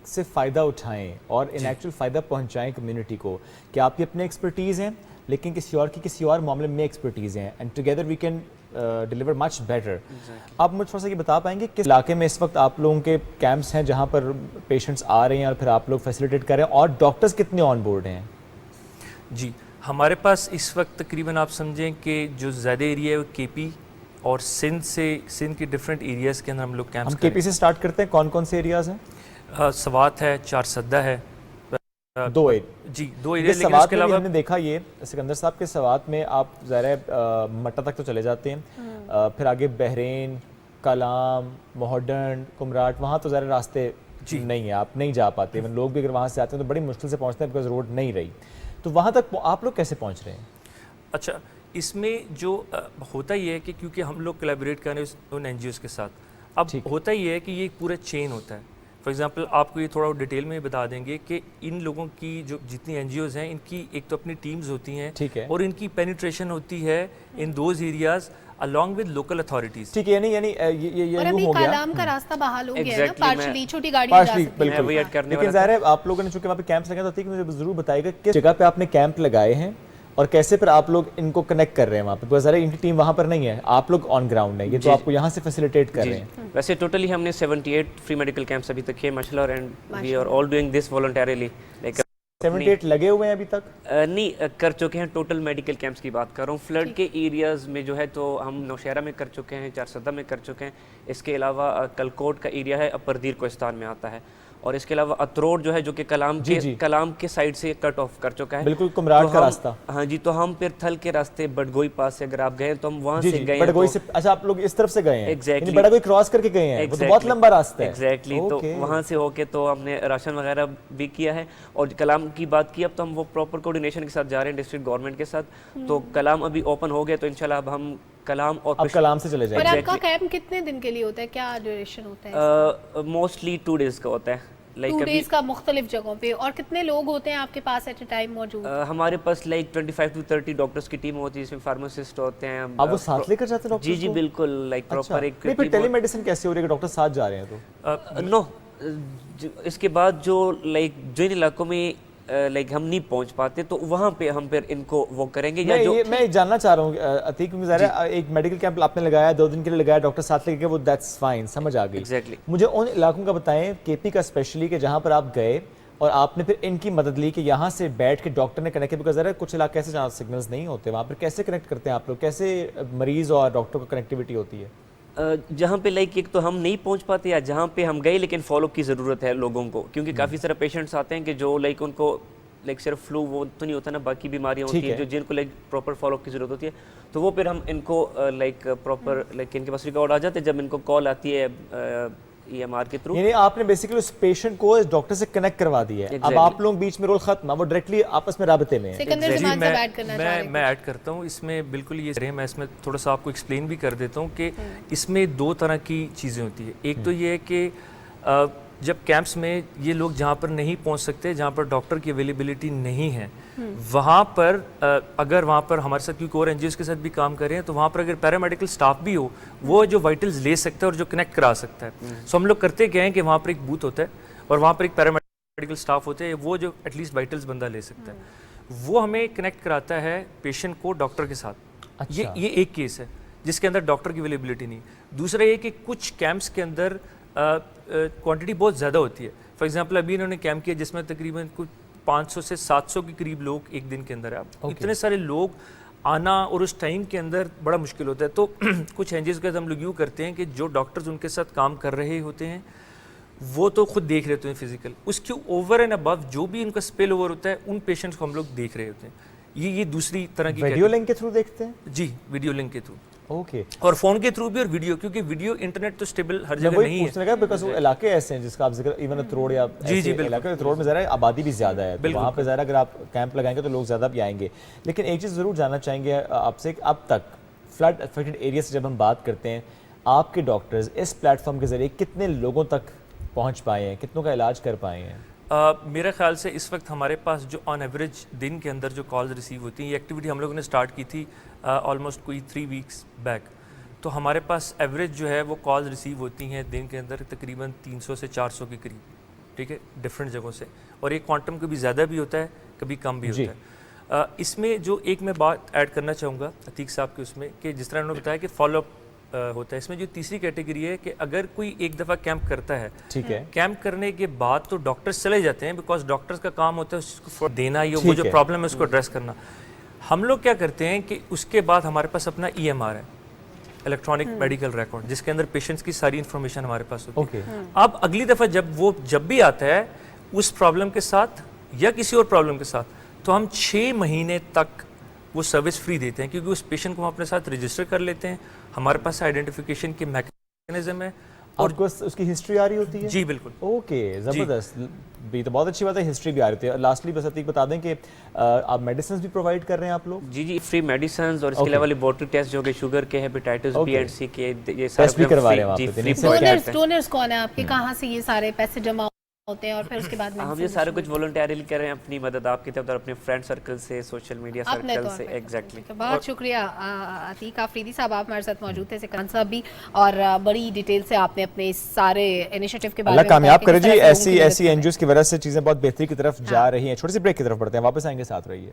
से फ़ायदा उठाएं और इन एक्चुअल फ़ायदा पहुंचाएं कम्युनिटी को, कि आपकी अपने एक्सपर्टीज़ हैं लेकिन किसी और मामले में एक्सपर्टीज़ हैं, and together we can deliver much better. आप मुझे थोड़ा सा ये बता पाएंगे किस इलाके में इस वक्त आप लोगों के कैंप्स हैं जहाँ पर पेशेंट्स आ रहे हैं और फिर आप लोग फैसिलिटेट कर रहे हैं, और डॉक्टर्स कितने ऑन बोर्ड हैं? जी, हमारे पास इस वक्त तकरीबन आप समझें कि जो ज़्यादा एरिया है वो KP और सिंध के डिफरेंट एरियाज़ के अंदर हम लोग कैंप्स हम KP से स्टार्ट करते हैं। कौन कौन से एरियाज़ हैं? सवात है, चारसद्दा है, दो एरिया। सवात में भी हमने देखा, ये सिकंदर साहब के सवात में आप ज़रा मट्टा तक तो चले जाते हैं, फिर आगे बहरीन, कलाम, मोहडन, कुमराट, वहाँ तो ज़रा रास्ते नहीं है, आप नहीं जा पाते। लोग भी अगर वहाँ से आते हैं तो बड़ी मुश्किल से पहुँचते हैं बिकॉज रोड नहीं रही। तो वहाँ तक आप लोग कैसे पहुँच रहे हैं? अच्छा, इसमें जो होता ही है कि क्योंकि हम लोग कोलैबोरेट कर रहे हैं उन NGOs के साथ, अब होता ही है कि ये एक पूरा चेन होता है। फॉर एग्जांपल आपको ये थोड़ा डिटेल में बता देंगे कि इन लोगों की जो जितनी NGOs हैं इनकी एक तो अपनी टीम्स होती हैं, ठीक है, और इनकी पेनिट्रेशन होती है in those areas along with local authorities. ठीक है, यानी ये और अभी हो गया। कलाम का रास्ता बहाल हो गया है ना, पार्शली छोटी गाड़ी पार्शली बिल्कुल। लेकिन ज़ाहिर है आप लोगों ने चूंकि वहाँ पे कैंप्स लगाए तो मुझे ज़रूर बताइएगा किस जगह पे आपने कैंप लगाए हैं और कैसे फिर आप लोग इनको कनेक्ट कर रहे हैं वहाँ पे, बिकॉज़ इनकी टीम वहाँ पर नहीं है, आप लोग ऑन ग्राउंड है, ये तो आपको यहाँ से फैसिलिटेट कर रहे हैं। वैसे टोटली हमने 78 फ्री मेडिकल कैंप्स अभी तक किए माशाल्लाह, and we are all doing this voluntarily. Like 78 लगे हुए हैं अभी तक? नहीं कर चुके हैं, टोटल मेडिकल कैंप्स की बात कर रहा हूँ। फ्लड के एरियाज़ में जो है तो हम नौशहरा में कर चुके हैं, चारसद्दा में कर चुके हैं, इसके अलावा कलकोट का एरिया है अपर दीर कोस्तान में आता है, और इसके अलावा अतरोड जो है जो कि कलाम के साइड से कट ऑफ कर चुका है, बिल्कुल कुमराट का रास्ता। हाँ जी, तो हम फिर थल के रास्ते बडगोई पास से अगर आप गए तो हम वहाँ से गए, बडगोई से। अच्छा, आप लोग इस तरफ से गए हैं? एग्जैक्टली, बडगोई क्रॉस करके गए हैं, वो तो बहुत लंबा रास्ता है। एग्जैक्टली, तो वहाँ से होके तो हमने राशन वगैरह भी किया है। और कलाम की बात की, अब तो हम वो प्रॉपर कोऑर्डिनेशन के साथ जा रहे हैं डिस्ट्रिक्ट गवर्नमेंट के साथ, तो कलाम अभी ओपन हो गया, तो इंशाल्लाह अब हम कलाम और कलाम से चले जाएंगे। और आपका कैंप कितने दिन के लिए होता है, क्या ड्यूरेशन होता है? मोस्टली 2 डेज का होता है। 2 डेज का मुख्तलिफ जगहों पे। और कितने लोग होते हैं आपके पास एट ए टाइम मौजूद? हमारे पास 25 to 30 डॉक्टर्स की टीम होती है, इसमें फार्मासिस्ट होते हैं। आप वो साथ लेकर जाते हैं डॉक्टर्स? जी बिल्कुल, लाइक प्रॉपर एक नहीं, फिर टेलीमेडिसिन कैसे हो रही है, डॉक्टर साथ जा रहे हैं तो? नो, इसके बाद जो जिन इलाकों में हम नहीं पहुंच पाते तो वहाँ पे हम फिर इनको वो करेंगे। या जो मैं जानना चाह रहा हूँ अतीक, एक मेडिकल कैंप आपने लगाया, 2 दिन के लिए लगाया, डॉक्टर साथ लेके, वो दैट्स फाइन, समझ आ गई। एग्जैक्टली। मुझे उन इलाकों का बताएं, KP का स्पेशली, कि जहाँ पर आप गए और आपने फिर इनकी मदद ली कि यहाँ से बैठ के डॉक्टर ने कनेक्ट किया, बिकॉज कुछ इलाके ऐसे जहाँ सिग्नल्स नहीं होते, वहाँ पर कैसे कनेक्ट करते हैं आप लोग, कैसे मरीज और डॉक्टर को कनेक्टिविटी होती है? जहाँ पे एक तो हम नहीं पहुँच पाते, या जहाँ पे हम गए लेकिन फॉलो की ज़रूरत है लोगों को, क्योंकि काफ़ी सारे पेशेंट्स आते हैं कि जो उनको सिर्फ फ्लू वो तो नहीं होता ना, बाकी बीमारियां होती हैं जो जिनको प्रॉपर फॉलो की जरूरत होती है, तो वो फिर हम इनको प्रॉपर इनके पास रिकॉर्ड आ जाते हैं जब इनको कॉल आती है EMR के थ्रू। यानी आपने बेसिकली उस पेशेंट को इस डॉक्टर से कनेक्ट करवा दिया है। अब आप लोग बीच में रोल खत्म, वो डायरेक्टली आपस में राबते में है। मैं ऐड करता हूँ इसमें, बिल्कुल ये मैं इसमें थोड़ा सा आपको एक्सप्लेन भी कर देता हूँ कि इसमें 2 तरह की चीज़ें होती है। एक तो ये है कि जब कैंप्स में ये लोग जहाँ पर नहीं पहुँच सकते, जहाँ पर डॉक्टर की अवेलेबिलिटी नहीं है, वहाँ पर अगर वहाँ पर हमारे साथ क्योंकि और NGOs के साथ भी काम कर रहे हैं, तो वहाँ पर अगर पैरामेडिकल स्टाफ भी हो, वो जो वाइटल्स ले सकता है और जो कनेक्ट करा सकता है। सो हम लोग करते क्या हैं कि वहाँ पर एक बूथ होता है और वहाँ पर एक पैरामेडिकल स्टाफ होते हैं, वो जो एटलीस्ट वाइटल्स बंदा ले सकता है, वो हमें कनेक्ट कराता है पेशेंट को डॉक्टर के साथ। अच्छा। ये एक केस है जिसके अंदर डॉक्टर की अवेलेबिलिटी नहीं। दूसरा ये कि कुछ कैंप्स के अंदर क्वांटिटी बहुत ज़्यादा होती है। फॉर एग्जांपल अभी इन्होंने कैंप किया जिसमें तकरीबन कुछ 500 से 700 के करीब लोग एक दिन के अंदर है। अब इतने सारे लोग आना और उस टाइम के अंदर बड़ा मुश्किल होता है। तो कुछ एनजीओ के हम लोग यूँ करते हैं कि जो डॉक्टर्स उनके साथ काम कर रहे होते हैं वो तो खुद देख रहे होते हैं फिजिकल, उसके ओवर एंड अबव जो भी इनका स्पिल ओवर होता है उन पेशेंट्स को हम लोग देख रहे होते हैं। ये दूसरी तरह की वीडियो लिंक के थ्रू देखते हैं जी, वीडियो लिंक के थ्रू, ओके, और फोन के थ्रू भी, और वीडियो, क्योंकि वीडियो इंटरनेट तो स्टेबल हर जगह नहीं है। पूछने लगा बिकॉज़ वो इलाके ऐसे हैं जिसका आप जिक्र इवन त्रोड़ या जी जी बिल्कुल, इलाके त्रोड़ में ज़रा आबादी भी ज़्यादा है, तो वहाँ पे ज़रा अगर आप कैंप लगाएंगे तो लोग ज़्यादा भी आएंगे। लेकिन एक चीज़ ज़रूर जानना चाहेंगे आपसे कि अब तक फ्लड अफेक्टेड एरिया से जब हम बात करते हैं, आपके डॉक्टर्स इस प्लेटफॉर्म के ज़रिए कितने लोगों तक पहुँच पाए हैं, कितनों का इलाज कर पाए हैं? मेरा ख्याल से इस वक्त हमारे पास जो ऑन एवरेज दिन के अंदर जो कॉल्स रिसीव होती हैं, ये एक्टिविटी हम लोगों ने स्टार्ट की थी ऑलमोस्ट कोई 3 वीक्स बैक, तो हमारे पास एवरेज जो है वो कॉल्स रिसीव होती हैं दिन के अंदर तकरीबन 300 से 400 के करीब, ठीक है, डिफरेंट जगहों से, और ये क्वांटम कभी ज़्यादा भी होता है कभी कम भी होता है। इसमें जो एक मैं बात ऐड करना चाहूँगा अतीक साहब के उसमें, कि जिस तरह उन्होंने बताया कि फॉलोअप होता है, इसमें जो तीसरी कैटेगरी है कि अगर कोई एक दफ़ा कैंप करता है, ठीक है, कैंप करने के बाद तो डॉक्टर्स चले जाते हैं, बिकॉज डॉक्टर्स का काम होता है उसको देना, ये वो जो प्रॉब्लम है उसको एड्रेस करना। हम लोग क्या करते हैं कि उसके बाद हमारे पास अपना EMR है, इलेक्ट्रॉनिक मेडिकल रिकॉर्ड, जिसके अंदर पेशेंट्स की सारी इन्फॉर्मेशन हमारे पास होती है। अब अगली दफ़ा जब भी आता है उस प्रॉब्लम के साथ या किसी और प्रॉब्लम के साथ, तो हम 6 महीने तक वो सर्विस फ्री देते हैं, क्योंकि उस पेशेंट को हम अपने साथ रजिस्टर कर लेते हैं, हमारे पास आइडेंटिफिकेशन की मैकेनिज्म है, और उसकी हिस्ट्री आ रही होती है। जी बिल्कुल, ओके, ज़बरदस्त, ये तो बहुत अच्छी बात है, हिस्ट्री भी आ रही है। लास्टली बस अतीक बता दें कि आप मेडिसिन भी प्रोवाइड कर रहे हैं आप लोग? जी जी, फ्री मेडिसिन, और इसके अलावा लेबोरेटरी टेस्ट जो कि शुगर के, हेपेटाइटिस बी एंड सी के, ये टेस्ट भी करवा रहे हैं वहाँ पे। डोनर्स कौन है आपके, कहाँ से ये सारे पैसे जमा होते हैं, और फिर उसके बाद हम ये सारे कुछ वॉलंटियरली कर रहे हैं अपनी मदद आपकी तरफ और अपने फ्रेंड सर्कल से, सोशल मीडिया सर्कल से। एग्जैक्टली, बहुत शुक्रिया अतीक आफरीदी साहब, आप हमारे साथ मौजूद थे, सिकंदर साहब भी, और बड़ी डिटेल से आपने अपने सारे इनिशिएटिव के बारे में कामयाब करे जी। ऐसी एनजीओ की वजह से चीजें बहुत बेहतरी की तरफ जा रही हैं। छोटी सी ब्रेक की तरफ बढ़ते हैं, वापस आएंगे, साथ रहिए।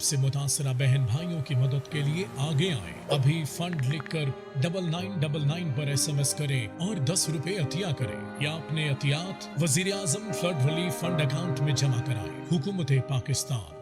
से मुतासरा बहन भाइयों की मदद के लिए आगे आए। अभी फंड लिखकर 9999 पर SMS करें और 10 रुपए अतिया करें, या अपने अतियात वजीर आजम फ्लड रिलीफ फंड अकाउंट में जमा कराएं। हुकूमत पाकिस्तान।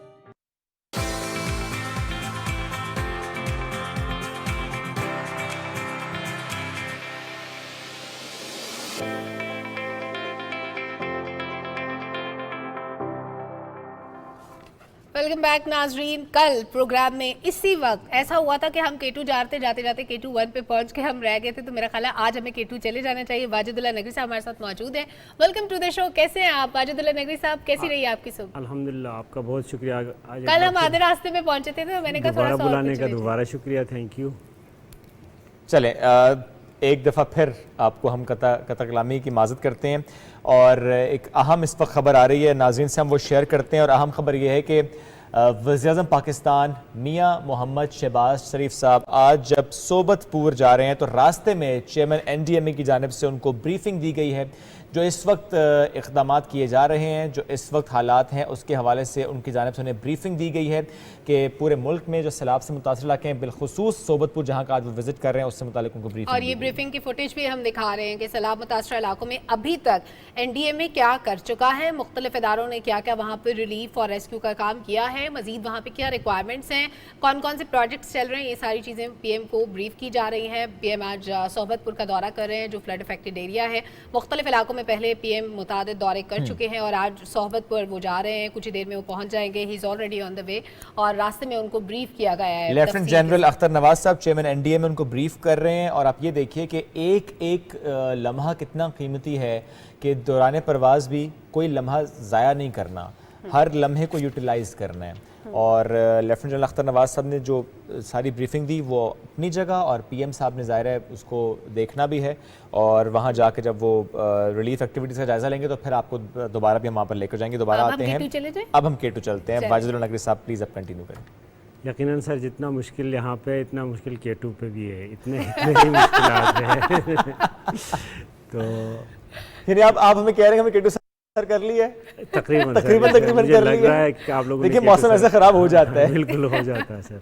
वेलकम बैक नाजरीन। कल प्रोग्राम में इसी वक्त ऐसा हुआ था कि हम K2 जाते जाते K2 1 पे पहुंच के हम रह गए थे, तो मेरा ख्याल है आज हमें K2 चले जाना चाहिए। वाजिदुल्लाह नगरी साहब हमारे साथ मौजूद हैं। Welcome to the show. कैसे हैं आप वाजिदुल्लाह नगरी साहब, कैसी रही आपकी सुबह? अल्हम्दुलिल्लाह, आपका बहुत शुक्रिया। कल हम आधे रास्ते में पहुंचे थे, तो मैंने कहा थोड़ा सा बुलाने का दोबारा शुक्रिया, थैंक यू। चले एक दफ़ा फिर आपको हम कता कलामी की माजत करते हैं, और एक अहम इस वक्त खबर आ रही है नाज़रीन से, हम वो शेयर करते हैं। और अहम खबर ये है कि वज़ीर-ए-आज़म पाकिस्तान मियां मोहम्मद शहबाज शरीफ साहब आज जब सोबतपुर जा रहे हैं, तो रास्ते में चेयरमैन NDMA की जानिब से उनको ब्रीफिंग दी गई है, जो इस वक्त इक़दामात किए जा रहे हैं, जो इस वक्त हालात हैं उसके हवाले से उनकी जानिब से उन्हें ब्रीफिंग दी गई है कि पूरे मुल्क में जो सैलाब से मुतासर इलाके हैं, बिलखुसूस सोबतपुर जहाँ का आज वो विजिट कर रहे हैं, उससे मुतालिक उनको ब्रीफिंग। और ये ब्रीफिंग की फुटेज भी हम दिखा रहे हैं कि सैलाब मुतासर इलाकों में अभी तक NDMA क्या कर चुका है, मुख्तलिफ इदारों ने क्या क्या वहाँ पर रिलीफ और रेस्क्यू का काम किया है, मजीद वहाँ पर क्या रिक्वायरमेंट्स हैं, कौन कौन से प्रोजेक्ट्स चल रहे हैं, ये सारी चीज़ें PM को ब्रीफ की जा रही हैं। PM आज सोबतपुर का दौरा कर रहे हैं, जो फ्लड अफेक्टेड एरिया है। मुख्तलिफ इलाकों में पहले PM मुतादिद दौरे कर चुके हैं, और आज सोहबतपुर वो जा रहे हैं, कुछ ही देर में वो पहुंच जाएंगे। He is already on the way, और रास्ते में उनको ब्रीफ किया गया है। लेफ्टिनेंट जनरल अख्तर नवाज साहब चेयरमैन NDMA उनको ब्रीफ कर रहे हैं, और आप ये देखिए कि एक एक लम्हा कितना कीमती है कि दौरान परवाज़ भी कोई लम्हा ज़ाया नहीं करना, हर लम्हे को यूटिलाइज़ करना है। और लेफ्टिनेंट जनरल अख्तर नवाज साहब ने जो सारी ब्रीफिंग दी वो अपनी जगह, और PM साहब ने ज़ाहिर है उसको देखना भी है, और वहाँ जाके जब वो रिलीफ एक्टिविटीज़ का जायज़ा लेंगे तो फिर आपको दोबारा भी हम वहाँ पर लेकर जाएंगे। दोबारा आते हैं, अब हम K2 चलते हैं। वाजिदुल्लाह नगरी साहब प्लीज़ अब कंटिन्यू करें। यकीनन सर, जितना मुश्किल यहाँ पे इतना मुश्किल K2 पे भी है, इतने ही मुश्किलात है। तो यानी आप हमें कह रहे हैं हमें केटू सर कर लिया है? तकरीबन तकरीबन मुझे कर लग लिया रहा है। है कि आप लोगों ने देखिए केटू मौसम सर- ऐसा खराब हो जाता है बिल्कुल हो जाता है सर।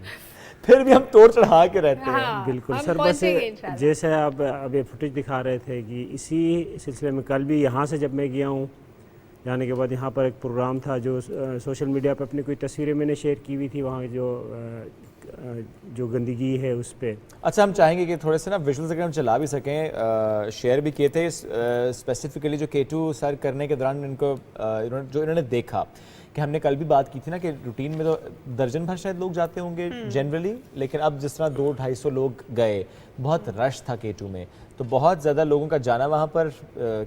फिर भी हम तोड़ चढ़ा के रहते हैं। हाँ, बिल्कुल हम सर। बस पहुंचेंगे इंशाल्लाह। जैसे आप अभी फुटेज दिखा रहे थे कि इसी सिलसिले में कल भी यहाँ से जब मैं गया हूँ, जाने के बाद यहाँ पर एक प्रोग्राम था जो सोशल मीडिया पर अपनी कोई तस्वीरें मैंने शेयर की हुई थी, वहाँ जो गंदगी है उस पर। अच्छा, हम चाहेंगे कि थोड़े से ना विजुअल्स अगर हम चला भी सकें, शेयर भी किए थे स्पेसिफिकली जो केटू सर करने के दौरान इनको इन्होंने देखा कि हमने कल भी बात की थी ना कि रूटीन में तो दर्जन भर शायद लोग जाते होंगे जनरली, लेकिन अब जिस तरह 200-250 लोग गए, बहुत रश था केटू में, तो बहुत ज़्यादा लोगों का जाना वहाँ पर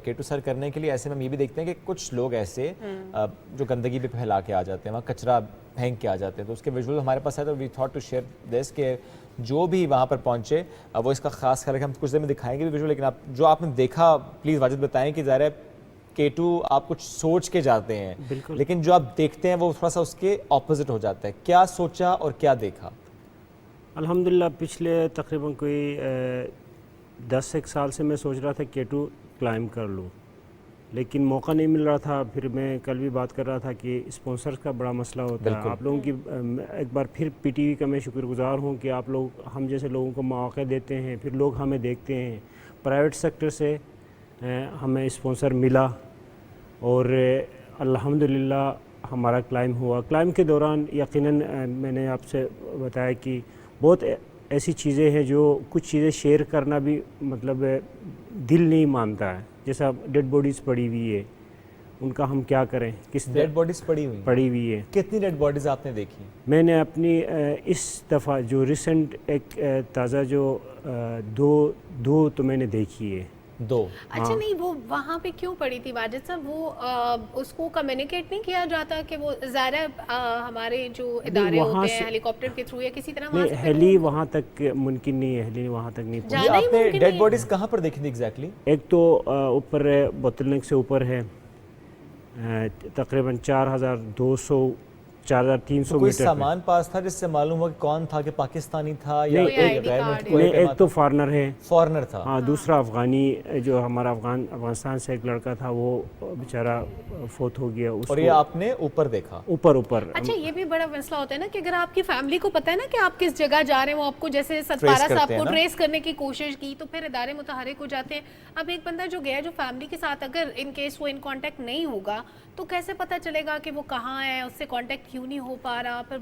केटू सर करने के लिए। ऐसे में हम ये भी देखते हैं कि कुछ लोग ऐसे जो गंदगी भी फैला के आ जाते हैं, वहाँ कचरा फेंक के आ जाते हैं, तो उसके विजुअल हमारे पास है, तो we thought to share this कि जो भी वहाँ पर पहुँचे वो इसका खास ख्याल रखें। हम कुछ देर में दिखाएंगे भी विजुअल, लेकिन आप जो आपने देखा प्लीज़ वाजिद बताएं कि ज़ाहिर है केटू आप कुछ सोच के जाते हैं, लेकिन जो आप देखते हैं वो थोड़ा सा उसके ऑपोजिट हो जाता है। क्या सोचा और क्या देखा? अल्हम्दुलिल्लाह पिछले तकरीबन कोई 10-1 साल से मैं सोच रहा था केटू क्लाइंब कर लूँ, लेकिन मौका नहीं मिल रहा था। फिर मैं कल भी बात कर रहा था कि स्पॉन्सर्स का बड़ा मसला होता है। आप लोगों की एक बार फिर पीटीवी का मैं शुक्रगुजार हूँ कि आप लोग हम जैसे लोगों को मौके देते हैं, फिर लोग हमें देखते हैं। प्राइवेट सेक्टर से हमें स्पॉन्सर मिला और अल्हम्दुलिल्लाह हमारा क्लाइंब हुआ। क्लाइंब के दौरान यकीनन मैंने आपसे बताया कि बहुत ऐसी चीज़ें हैं जो कुछ चीज़ें शेयर करना भी मतलब दिल नहीं मानता है। जैसा डेड बॉडीज़ पड़ी हुई है, उनका हम क्या करें? किस डेड बॉडीज पड़ी हुई है। कितनी डेड बॉडीज आपने देखी? मैंने अपनी इस दफ़ा जो रिसेंट एक ताज़ा जो दो तो मैंने देखी है। 2। अच्छा, नहीं वो वहाँ पे क्यों पड़ी थी वाजिद साहब? वो उसको कम्युनिकेट नहीं किया जाता कि वो ज़ाहिर हमारे जो इदारे होते हैं हेलीकॉप्टर के थ्रू या किसी तरह वहाँ से हेली वहाँ तक मुमकिन नहीं है, हेली वहाँ तक नहीं पहुँची। आपने डेड बॉडीज कहाँ पर देखी थी एग्जैक्टली? एक तो ऊपर बोतलनेक से ऊपर है, तकरीबन 4,300 कोई मीटर। सामान पास था जिससे मालूम हुआ कि कौन था, कि पाकिस्तानी था या नहीं, कोई गैर मुल्की नहीं, एक तो फॉरनर है, फॉरनर था। हाँ, दूसरा अफगानी जो हमारा अफगानिस्तान से एक लड़का था, वो बेचारा फोत हो गया। और ये आपने ऊपर देखा? ऊपर। अच्छा, ये भी बड़ा मसला होता है ना कि अगर आपकी फैमिली को पता है ना कि आप किस जगह जा रहे हैं, वो आपको जैसे सतपारा साहब को ट्रेस करने की कोशिश की, तो फिर इदारे मुतहरिक हो जाते हैं। अब एक बंदा जो गया जो फैमिली के साथ, अगर इन केस वो इन कांटेक्ट नहीं होगा तो कैसे पता चलेगा कि वो कहाँ है, उससे कांटेक्ट क्यों नहीं हो पा रहा, फिर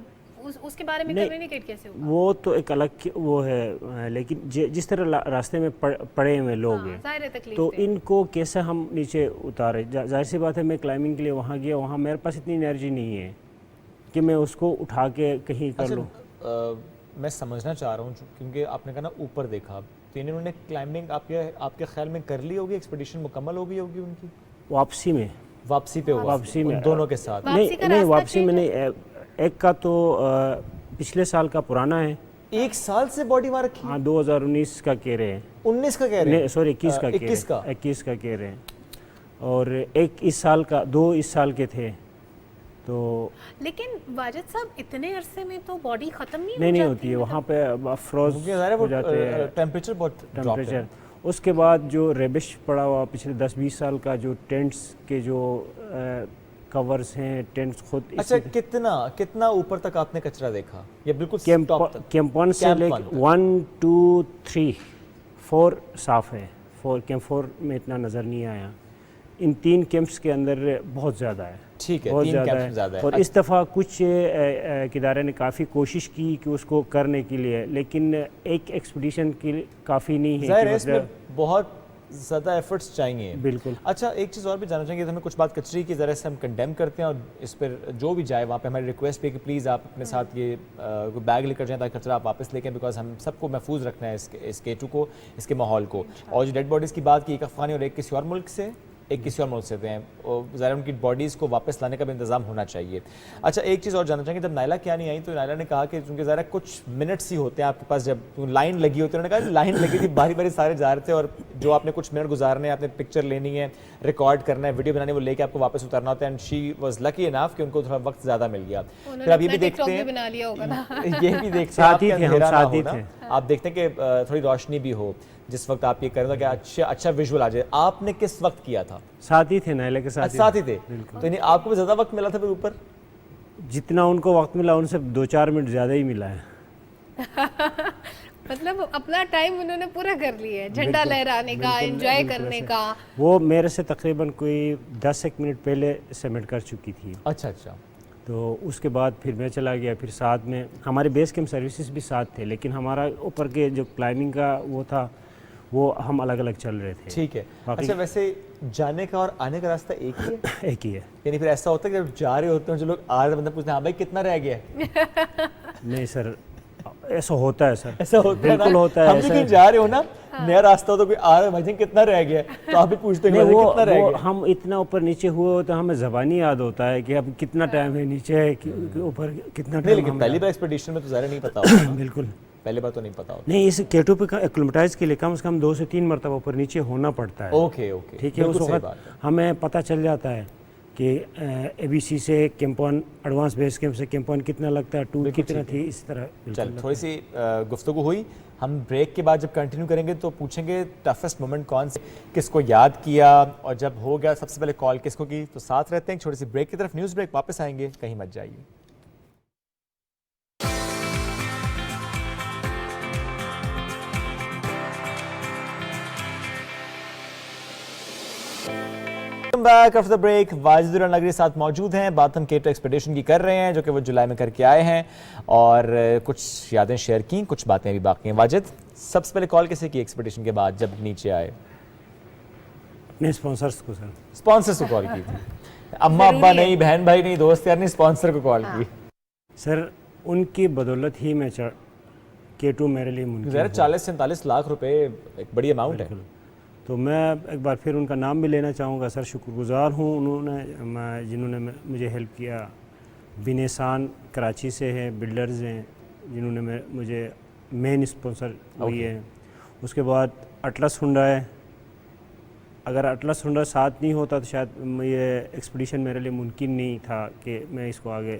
उसके बारे में कम्युनिकेट कैसे होगा? वो तो एक अलग वो है, लेकिन जिस तरह रास्ते में पड़े हुए लोग हैं, तो इनको कैसे हम नीचे उतारे? जाहिर सी बात है, मैं क्लाइंबिंग के लिए वहाँ गया, वहाँ मेरे पास इतनी एनर्जी नहीं है कि मैं उसको उठा के कहीं कर लूँ। मैं समझना चाह रहा हूँ क्योंकि आपने कहा ना ऊपर देखा, तो इन्होंने क्लाइंबिंग आपके ख्याल में कर ली होगी, एक्सपीडिशन मुकम्मल हो गई होगी उनकी? वापसी पे हुआ? वापसी में दोनों के साथ? नहीं, वापसी में नहीं। एक का तो पिछले साल का पुराना है। 1 साल से बॉडी वहाँ रखी? हाँ, 2019 का कह रहे हैं। 19 का कह रहे हैं? सॉरी, 21 का 21 का कह रहे हैं। और एक इस साल का, 2 इस साल के थे। तो लेकिन वाजिद साहब इतने अरसे में तो बॉडी खत्म नहीं होती है वहाँ पे, फ्रोज हो जाते हैं, टेम्परेचर बहुत ड्रॉप है। उसके बाद जो रेबिश पड़ा हुआ पिछले 10-20 साल का, जो टेंट्स के जो कवर्स हैं, टेंट्स खुद। अच्छा, कितना ऊपर तक आपने कचरा देखा? ये बिल्कुल कैंप 1 से लेकर 1, 2, 3, 4 साफ है। कैंप 4 में इतना नज़र नहीं आया। इन 3 कैंप्स के अंदर बहुत ज़्यादा है। ठीक है, बहुत 3 कैंप्स ज़्यादा है। और इस दफ़ा कुछ इदारे ने काफ़ी कोशिश की कि उसको करने के लिए, लेकिन एक एक्सपीडिशन की काफ़ी नहीं है। इसमें बहुत ज़्यादा एफर्ट्स चाहिए। बिल्कुल। अच्छा, एक चीज़ और भी जानना चाहेंगे, तो हमें कुछ बात कचरे की ज़रा से हम कंडेम करते हैं, और इस पर जो भी जाए वहाँ पे हमारी रिक्वेस्ट भी है कि प्लीज़ आप अपने साथ ये बैग लेकर जाएं ताकि कचरा आप वापस लेके, बिकॉज हम सबको महफूज रखना है इस केटू को, इसके माहौल को। और जो डेड बॉडीज़ की बात की, एक अफ़गानी और एक किसी और मुल्क से, एक किसी और मुल्क से हैं, और ज़रा उनकी बॉडीज़ को वापस लाने का भी इंतज़ाम होना चाहिए। अच्छा, एक चीज़ और जानना चाहेंगे, जब नायला क्या नहीं आई तो नायला ने कहा कि चूँकि ज़रा कुछ मिनट्स ही होते हैं आपके पास, जब लाइन लगी होती है, उन्होंने कहा लाइन लगी थी, बारी बारी सारे जा रहे थे, और जो आपने कुछ मिनट गुजारने हैं, आपने पिक्चर लेनी है, रिकॉर्ड करना है, वीडियो बनानी है, वो लेके आपको वापस उतरना होता है। And she was lucky enough कि उनको थोड़ा वक्त ज़्यादा मिल गया। फिर अब ये भी देखते हैं, ये भी देखते हैं, आप देखते हैं कि थोड़ी रोशनी भी हो जिस वक्त आप ये करें कि अच्छा विजुअल आ जाए। आपने किस वक्त किया था? साथ ही थे, नायला के साथ ही थे। तो यानी आपको भी ज़्यादा वक्त मिला था फिर ऊपर? जितना उनको वक्त मिला उनसे 2-4 मिनट ज़्यादा ही मिला है। मतलब अपना टाइम उन्होंने पूरा कर लिया है, झंडा लहराने का, एंजॉय करने का। वो मेरे से तकरीबन कोई 10-1 मिनट पहले सबमिट कर चुकी थी। अच्छा। तो उसके बाद फिर मैं चला गया, फिर साथ में हमारे बेस कैंप सर्विसेज भी साथ थे, लेकिन हमारा ऊपर के जो क्लाइंबिंग का वो था वो हम अलग अलग चल रहे थे। ठीक है। अच्छा, वैसे जाने का और आने का रास्ता एक ही है? एक ही है। यानी फिर ऐसा होता है कि जब जा रहे होते हैं जो लोग आ रहे बंदा पूछते हैं हाँ भाई कितना रह गया है? नहीं सर, ऐसा होता है सर, ऐसा होता है, बिल्कुल होता है। हम भी कहीं जा रहे हो ना, नया रास्ता हो तो कोई आ रहा है भाई कितना रह गया, तो आप भी पूछते हैं कितना रह गया। हम इतना ऊपर नीचे हुए हो तो हमें ज़बानी याद होता है कि अब कितना टाइम है, नीचे है ऊपर कितना टाइम। लेकिन पहली बार एक्सपीडिशन में तो ज़रा नहीं पता होता। बिल्कुल पहली बार तो नहीं पता होता। नहीं, इस K2 पे एक्लिमेटाइज के लिए कम से कम 2 से 3 मरतबा ऊपर नीचे होना पड़ता है। ओके। ठीक है, उस वक्त हमें पता चल जाता है कि ABC से कैंपन, एडवांस बेस कैंप से कैंपन कितना लगता है, टूर कितना थी, इस तरह। चल थोड़ी सी गुफ्तगू हुई, हम ब्रेक के बाद जब कंटिन्यू करेंगे तो पूछेंगे टफेस्ट मोमेंट कौन से, किसको याद किया, और जब हो गया सबसे पहले कॉल किसको की। तो साथ रहते हैं छोटी सी ब्रेक की तरफ, न्यूज़ ब्रेक, वापस आएंगे, कहीं मत जाइए। Back after the break, Wajid Nagri साथ मौजूद हैं। बात हम K2 एक्सपीडिशन की कर रहे हैं जो कि वो जुलाई में करके आए हैं, और कुछ यादें शेयर की, कुछ बातें अभी बाकी हैं। वाजिद, सबसे पहले कॉल किसे की एक्सपीडिशन के बाद जब नीचे आए? अपने स्पॉन्सर्स को सर। स्पॉन्सर्स को कॉल की थी? अम्मा अब्बा नहीं, बहन भाई नहीं, दोस्त यार नहीं, स्पॉन्सर को कॉल की? सर उनकी बदौलत ही मैं K2 मेरे लिए मुमकिन हुआ। 40-47 लाख रुपए एक बड़ी अमाउंट है। तो मैं एक बार फिर उनका नाम भी लेना चाहूँगा सर, शुक्रगुजार हूँ उन्होंने जिन्होंने मुझे हेल्प किया। बिनेसान कराची से हैं, बिल्डर्स हैं जिन्होंने मुझे मेन स्पॉन्सर हुई है। उसके बाद अटलस हुंडई, अगर अटलस हुंडई साथ नहीं होता तो शायद ये एक्सपीडिशन मेरे लिए मुमकिन नहीं था कि मैं इसको आगे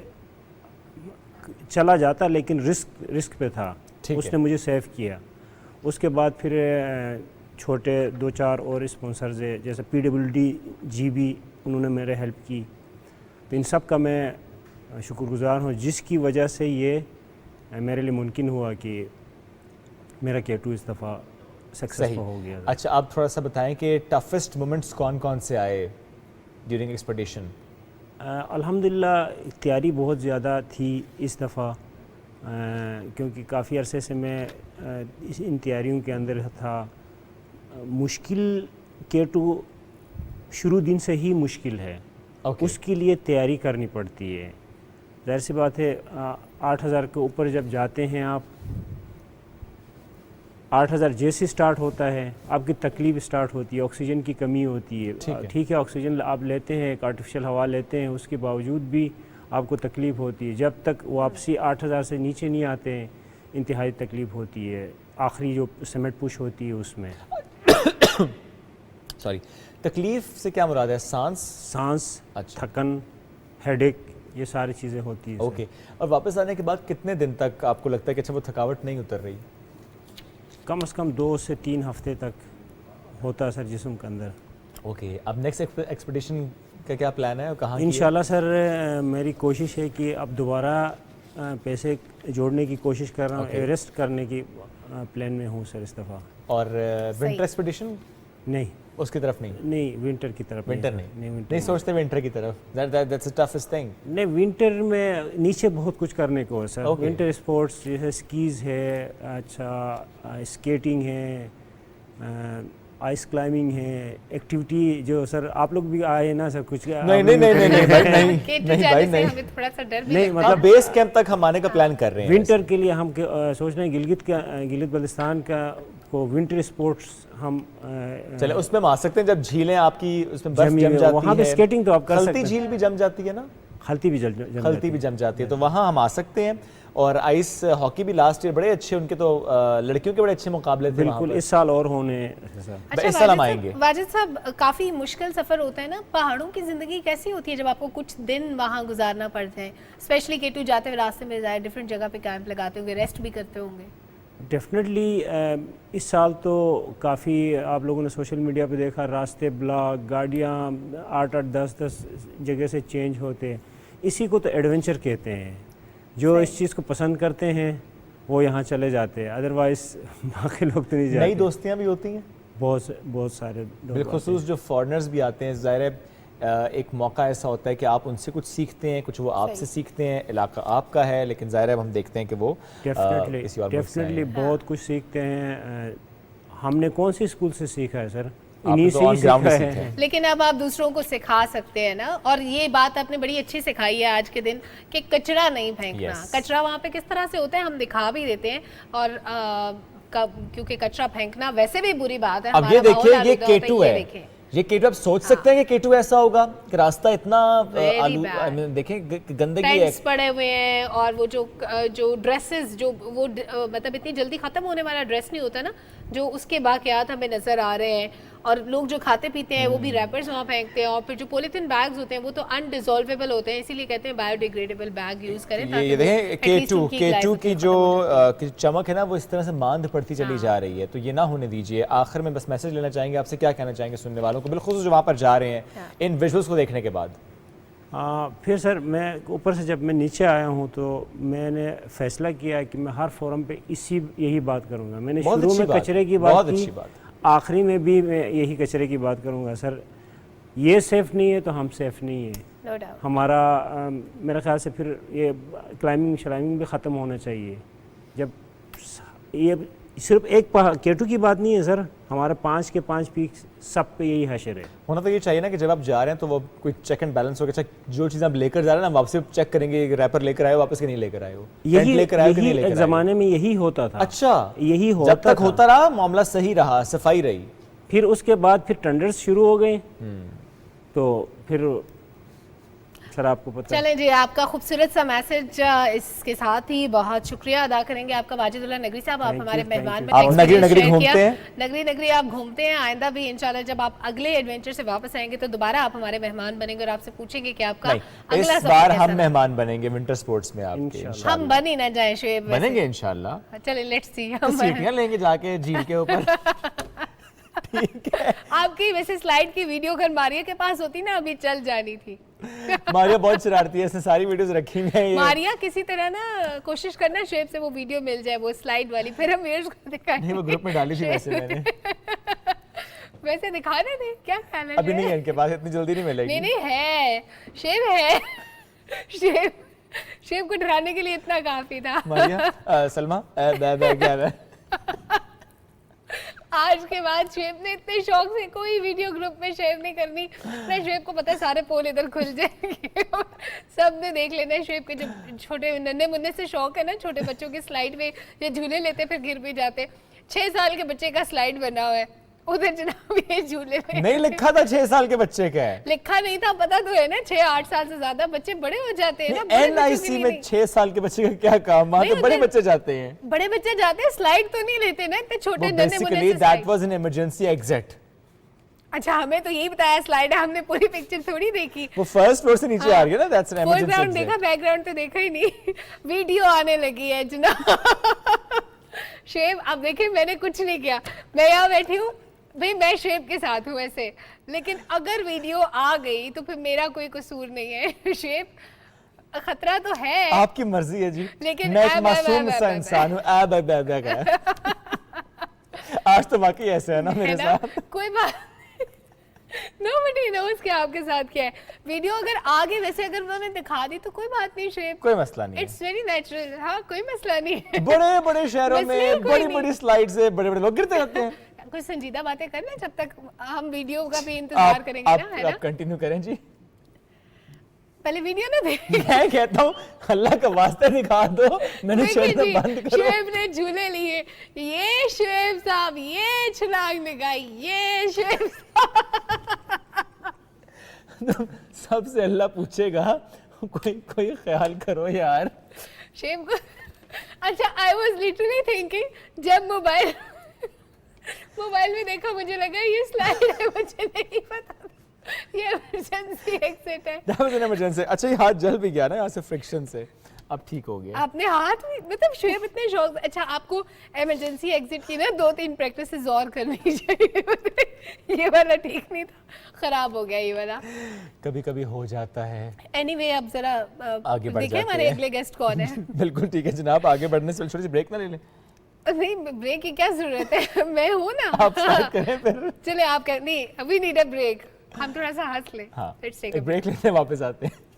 चला जाता, लेकिन रिस्क पे था, उसने मुझे सेव किया। उसके बाद फिर छोटे 2-4 और स्पॉन्सर्स है, जैसे PWD भी उन्होंने मेरे हेल्प की। तो इन सब का मैं शुक्रगुजार हूँ, जिसकी वजह से ये मेरे लिए मुमकिन हुआ कि मेरा K2 इस दफ़ा सक्सेसफुल हो गया। अच्छा, आप थोड़ा सा बताएं कि टफेस्ट मोमेंट्स कौन कौन से आए ड्यूरिंग एक्सपीडिशन? अल्हम्दुलिल्लाह तैयारी बहुत ज़्यादा थी इस दफ़ा, क्योंकि काफ़ी अरसे से मैं इन तैयारियों के अंदर था। मुश्किल K2 शुरू दिन से ही मुश्किल है। उसके लिए तैयारी करनी पड़ती है। ज़ाहिर सी बात है, 8000 के ऊपर जब जाते हैं आप, 8000 जैसे स्टार्ट होता है आपकी तकलीफ स्टार्ट होती है, ऑक्सीजन की कमी होती है। ठीक है, ऑक्सीजन आप लेते हैं, एक आर्टिफिशियल हवा लेते हैं, उसके बावजूद भी आपको तकलीफ़ होती है। जब तक वापसी 8000 से नीचे नहीं आते हैं, इंतहाई तकलीफ़ होती है। आखिरी जो समिट पुश होती है उसमें सॉरी, तकलीफ़ से क्या मुराद है? सांस, अच्छा, थकन, हेडेक, ये सारी चीज़ें होती हैं। ओके। और वापस आने के बाद कितने दिन तक आपको लगता है कि अच्छा वो थकावट नहीं उतर रही? कम से कम 2 से 3 हफ्ते तक होता है सर जिस्म के अंदर। ओके। अब नेक्स्ट एक्सपीडिशन का क्या प्लान है और कहाँ? इंशाल्लाह सर मेरी कोशिश है कि अब दोबारा पैसे जोड़ने की कोशिश कर रहा हूँ। एवरेस्ट करने की प्लान में हूँ सर इस दफ़ा। और विंटर एक्सपीडिशन? नहीं, उसकी तरफ नहीं, विंटर की तरफ विंटर नहीं सोचते विंटर की तरफ? That's the toughest thing. नहीं, विंटर में नीचे बहुत कुछ करने को है सर। विंटर स्पोर्ट्स जैसे स्कीज़ है, अच्छा स्केटिंग है, आइस क्लाइंबिंग है, एक्टिविटी जो सर आप लोग भी आए ना सर कुछ? नहीं भाई, नहीं, हमें थोड़ा सा डर भी नहीं, मतलब बेस कैंप तक हम आने का प्लान कर रहे हैं। विंटर के लिए हम सोच रहे हैं गिलगित बल्तिस्तान का को विंटर स्पोर्ट्स हम चले उसमें हम आ सकते हैं जब झीलें आपकी उसमें बर्फ जम जाती है। वहाँ पे स्केटिंग तो आप कर सकते हैं। खलती झील भी जम जाती है ना? खलती भी जम जाती है, तो वहाँ हम आ सकते हैं। और आइस हॉकी भी लास्ट ईयर बड़े अच्छे उनके तो लड़कियों के बड़े अच्छे मुकाबले थे। बिल्कुल, इस साल और होने। अच्छा, इस साल हम आएंगे। वाजिद साहब, काफ़ी मुश्किल सफ़र होता है ना, पहाड़ों की ज़िंदगी कैसी होती है जब आपको कुछ दिन वहाँ गुजारना पड़ते हैं? स्पेशली K2 जाते हुए रास्ते में डिफरेंट जगह पे कैंप लगाते होंगे, रेस्ट भी करते होंगे? डेफिनेटली इस साल तो काफ़ी आप लोगों ने सोशल मीडिया पे देखा, रास्ते ब्लॉक, गाड़ियाँ 8-8, 10-10 जगह से चेंज होते हैं। इसी को तो एडवेंचर कहते हैं। जो इस चीज़ को पसंद करते हैं वो यहाँ चले जाते हैं, अदरवाइज़ बाकी लोग तो नहीं जाते। नई दोस्तियाँ भी होती हैं, बहुत सारे लोग बिलखुसूस जो फॉरेनर्स भी आते हैं, ज़ाहिर है एक मौका ऐसा होता है कि आप उनसे कुछ सीखते हैं, कुछ वो आपसे सीखते हैं, इलाका आपका है, लेकिन ज़ाहिर है हम देखते हैं कि वो किसी और मुल्क से आए डेफिनेटली हैं। बहुत कुछ सीखते हैं। हमने कौन सी स्कूल से सीखा है सर? आपने इन्हीं तो से ही on ground सीखा ही है। सीखा है। लेकिन अब आप दूसरों को सिखा सकते हैं ना, और ये बात आपने बड़ी अच्छी सिखाई है आज के दिन कि कचरा नहीं फेंकना। Yes. कचरा वहाँ पे किस तरह से होता है हम दिखा भी देते हैं, और क्योंकि कचरा फेंकना वैसे भी बुरी बात है। अब ये हमारा माहौल देखिए, ये आलूदा होता केटू है, देखें। ये केटू आप सोच सकते हैं कि केटू ऐसा होगा कि रास्ता इतना Very आलू bad. देखें गंदगी है। टेंट्स पड़े हुए हैं, और वो जो ड्रेसेस जो वो मतलब इतनी जल्दी खत्म होने वाला ड्रेस नहीं होता ना, जो उसके बाकियात हमें नजर आ रहे हैं। और लोग जो खाते पीते हैं वो भी रैपर्स वहाँ फेंकते हैं, और फिर जो पॉलीथीन बैग्स होते हैं वो तो अनडिसॉल्वेबल होते हैं, इसीलिए कहते हैं बायोडिग्रेडेबल बैग यूज करें। ये देखें केटू की जो चमक है ना, वो इस तरह से मांद पड़ती चली जा रही है, तो ये ना होने दीजिए। आखिर में बस मैसेज लेना चाहेंगे आपसे, क्या कहना चाहेंगे सुनने वालों को, बिल्कुल जो वहाँ पर जा रहे हैं इन विजुअल्स को देखने के बाद? फिर सर मैं ऊपर से जब मैं नीचे आया हूँ तो मैंने फैसला किया है कि मैं हर फोरम पे यही बात करूँगा। मैंने शुरू में कचरे की बात की, आखिरी में भी मैं यही कचरे की बात करूँगा। सर ये सेफ़ नहीं है तो हम सेफ़ नहीं है। No doubt. हमारा मेरे ख्याल से फिर ये क्लाइंबिंग शलाइंबिंग भी ख़त्म होना चाहिए। जब ये सिर्फ एक केटू की बात नहीं है सर, हमारे 5 के 5 पीक सब पे यही हशर है। होना तो ये चाहिए ना कि जब आप जा रहे हैं तो वो कोई चेक एंड बैलेंस हो गया, जो चीज़ आप लेकर जा रहे हैं ना, वापस चेक करेंगे रैपर लेकर आए हो वापस के नहीं लेकर आए हो, यही लेकर आए हो कि नहीं लेकर एक आए हो। ज़माने में यही होता था। अच्छा, यही होता जब तक था। होता रहा मामला सही रहा, सफाई रही, फिर उसके बाद फिर टेंडर्स शुरू हो गए, तो फिर सर आपको पता है। चलें जी, आपका खूबसूरत सा मैसेज इसके साथ ही बहुत शुक्रिया अदा करेंगे आपका वाजिदुल्लाह नगरी साहब, आप हमारे मेहमान आप नगरी नगरी घूमते हैं, नगरी नगरी आप घूमते हैं। आइंदा भी इंशाल्लाह जब आप अगले एडवेंचर से वापस आएंगे तो दोबारा आप हमारे मेहमान बनेंगे और आपसे पूछेंगे कि आपका अगला इस बार हम मेहमान बनेंगे विंटर स्पोर्ट्स में आपके, इंशाल्लाह। हम बन ही ना जाए शुएब, बनेंगे इंशाल्लाह। चलिए लेट्स सी, हम सीटियां लेंगे जाके झील के ऊपर। ठीक है, आपकी वैसे स्लाइड की वीडियो अगर मारिया के पास होती ना अभी चल जानी थी। मारिया बहुत शरारती है, इसने सारी वीडियोस रखी हैं ये। मारिया किसी तरह ना कोशिश करना शुएब से वो वीडियो मिल जाए, वो स्लाइड वाली, फिर हम व्यूअर्स को दिखाएंगे। नहीं, वो ग्रुप में डाली थी वैसे मैंने। वैसे दिखाने थे, क्या ख्याल है? अभी नहीं है इनके पास, इतनी जल्दी नहीं मिलेगी। नहीं है, शेब है। शेब को डराने के लिए इतना काफी था। मारिया, सलमा, क्या है? आज के बाद शेब ने इतने शौक से कोई वीडियो ग्रुप में शेयर नहीं करनी, ना शेब को पता है सारे पोल इधर खुल जाएंगे। सब ने देख लेना है शेब के जो छोटे नन्हे मुन्ने से शौक है ना, छोटे बच्चों के स्लाइड में ये झूले लेते फिर गिर भी जाते। 6 साल के बच्चे का स्लाइड बना हुआ है उधर जनाब, ये झूले नहीं लिखा था 6 साल के बच्चे का है, लिखा नहीं था, पता तो है ना 6-8 साल से ज्यादा बच्चे बड़े हो जाते हैं ना। NIC में 6 साल के बच्चे का क्या काम, वहाँ तो बड़े बच्चे जाते हैं। बड़े बच्चे जाते हैं, स्लाइड तो नहीं लेते ना इतने छोटे नन्हे मुन्ने से। Basically that was an emergency exit. अच्छा, हमें तो यही बताया स्लाइड है, हमने पूरी पिक्चर थोड़ी देखी। वो फर्स्ट फ्लोर से नीचे आ रही है ना, that's an emergency exit. Foreground देखा, बैकग्राउंड तो देखा ही नहीं। वीडियो आने लगी है जनाब। शेब, अब देखिए मैंने कुछ नहीं किया, मैं यहाँ बैठी हूँ भाई, मैं शेब के साथ हूँ ऐसे, लेकिन अगर वीडियो आ गई तो फिर मेरा कोई कसूर नहीं है। शेब, खतरा तो है, आपकी मर्जी है जी, लेकिन मैं एक मासूम सा इंसान हूँ। आज तो बाकी ऐसे है ना मेरे साथ, कोई बात नोबडी नोस कि आपके साथ क्या है। वीडियो अगर आगे वैसे अगर उन्होंने दिखा दी तो कोई बात नहीं शेब, कोई मसला नहीं, इट्स वेरी नेचुरल। हाँ, कोई मसला नहीं है। बड़े बड़े शहरों में बड़ी बड़ी स्लाइड से बड़े बड़े लोग गिरते रहते हैं। कुछ संजीदा बातें करना, जब तक हम वीडियो का भी इंतजार करेंगे ना, है ना? आप कंटिन्यू करें जी, पहले वीडियो ना देख। मैं कहता हूँ अल्लाह का वास्ता दिखा दो, मैंने शोर बंद करो। शुएब ने झूले लिए, ये शुएब साहब, ये छलांग लगाई, ये शुएब सबसे अल्लाह पूछेगा, कोई ख्याल करो यार। शुएब को अच्छा, आई वाज लिटरली थिंकिंग, जब मोबाइल में देखा मुझे लगा ये स्लाइड है, मुझे नहीं पता ये इमरजेंसी एग्जिट है। That was an emergency। अच्छा, ये हाथ जल भी गया ना यहाँ से फ्रिक्शन से, अब ठीक हो गया। आपने हाथ में मतलब शुएब इतने शौक। अच्छा, आपको इमरजेंसी एग्जिट की ना 2-3 प्रैक्टिसेस और करनी चाहिए। ये वाला ठीक नहीं था, खराब हो गया ये वाला। कभी कभी हो जाता है। एनीवे, अब जरा आगे बढ़ देखिए जाते हमारे हैं। अगले गेस्ट कौन है। बिल्कुल ठीक है जनाब, आगे बढ़ने से थोड़ी सी ब्रेक ना ले लें। नहीं, ब्रेक की क्या जरूरत है, मैं हूँ ना। आप स्टार्ट करें फिर। चले आप कर, नहीं अभी नीड अ ब्रेक, हम थोड़ा सा हंस ले। हाँ, लेट्स टेक एक ब्रेक लेते हैं, वापस आते हैं।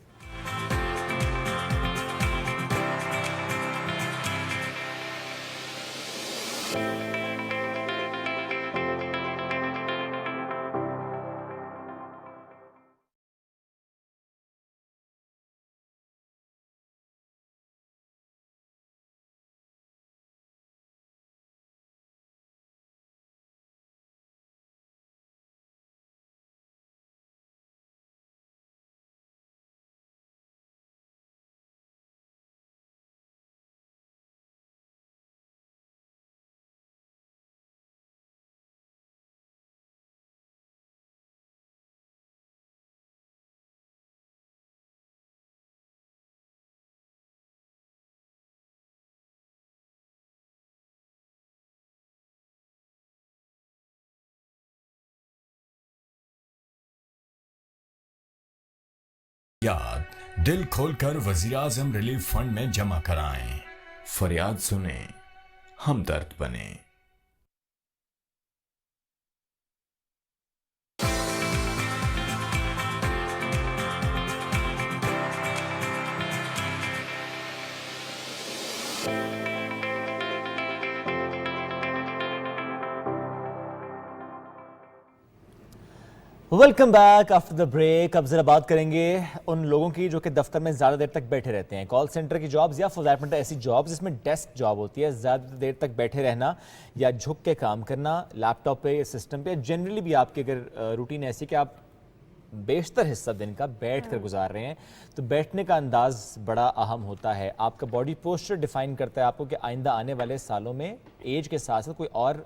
याद दिल खोलकर वज़ीर-ए-आज़म रिलीफ फंड में जमा कराएं। फरियाद सुने, हमदर्द बने। Welcome back after the break. अब जरा बात करेंगे उन लोगों की जो कि दफ्तर में ज़्यादा देर तक बैठे रहते हैं। कॉल सेंटर की जॉब्स या फॉर दैट मैटर ऐसी जॉब्स जिसमें डेस्क जॉब होती है, ज़्यादा देर तक बैठे रहना या झुक के काम करना लैपटॉप पे या सिस्टम पे। जनरली भी आपकी अगर रूटीन ऐसी कि आप बेशतर हिस्सा दिन का बैठ कर गुजार रहे हैं, तो बैठने का अंदाज बड़ा अहम होता है। आपका बॉडी पोस्चर डिफाइन करता है आपको कि आइंदा आने वाले सालों में एज के साथ साथ कोई और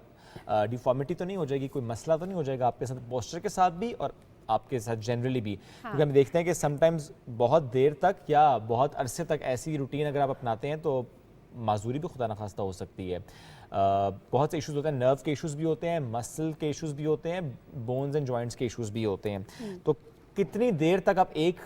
डिफॉर्मिटी तो नहीं हो जाएगी, कोई मसला तो नहीं हो जाएगा आपके साथ, पोस्चर के साथ भी और आपके साथ जनरली भी। क्योंकि हम देखते हैं कि समटाइम्स बहुत देर तक या बहुत अरसे तक ऐसी रूटीन अगर आप अपनाते हैं तो माजूरी भी खुदा न खास्ता हो सकती है। बहुत से इश्यूज़ होते हैं, नर्व के इश्यूज़ भी होते हैं, मसल के इश्यूज़ भी होते हैं, बोन्स एंड जॉइंट्स के इश्यूज़ भी होते हैं। तो कितनी देर तक आप एक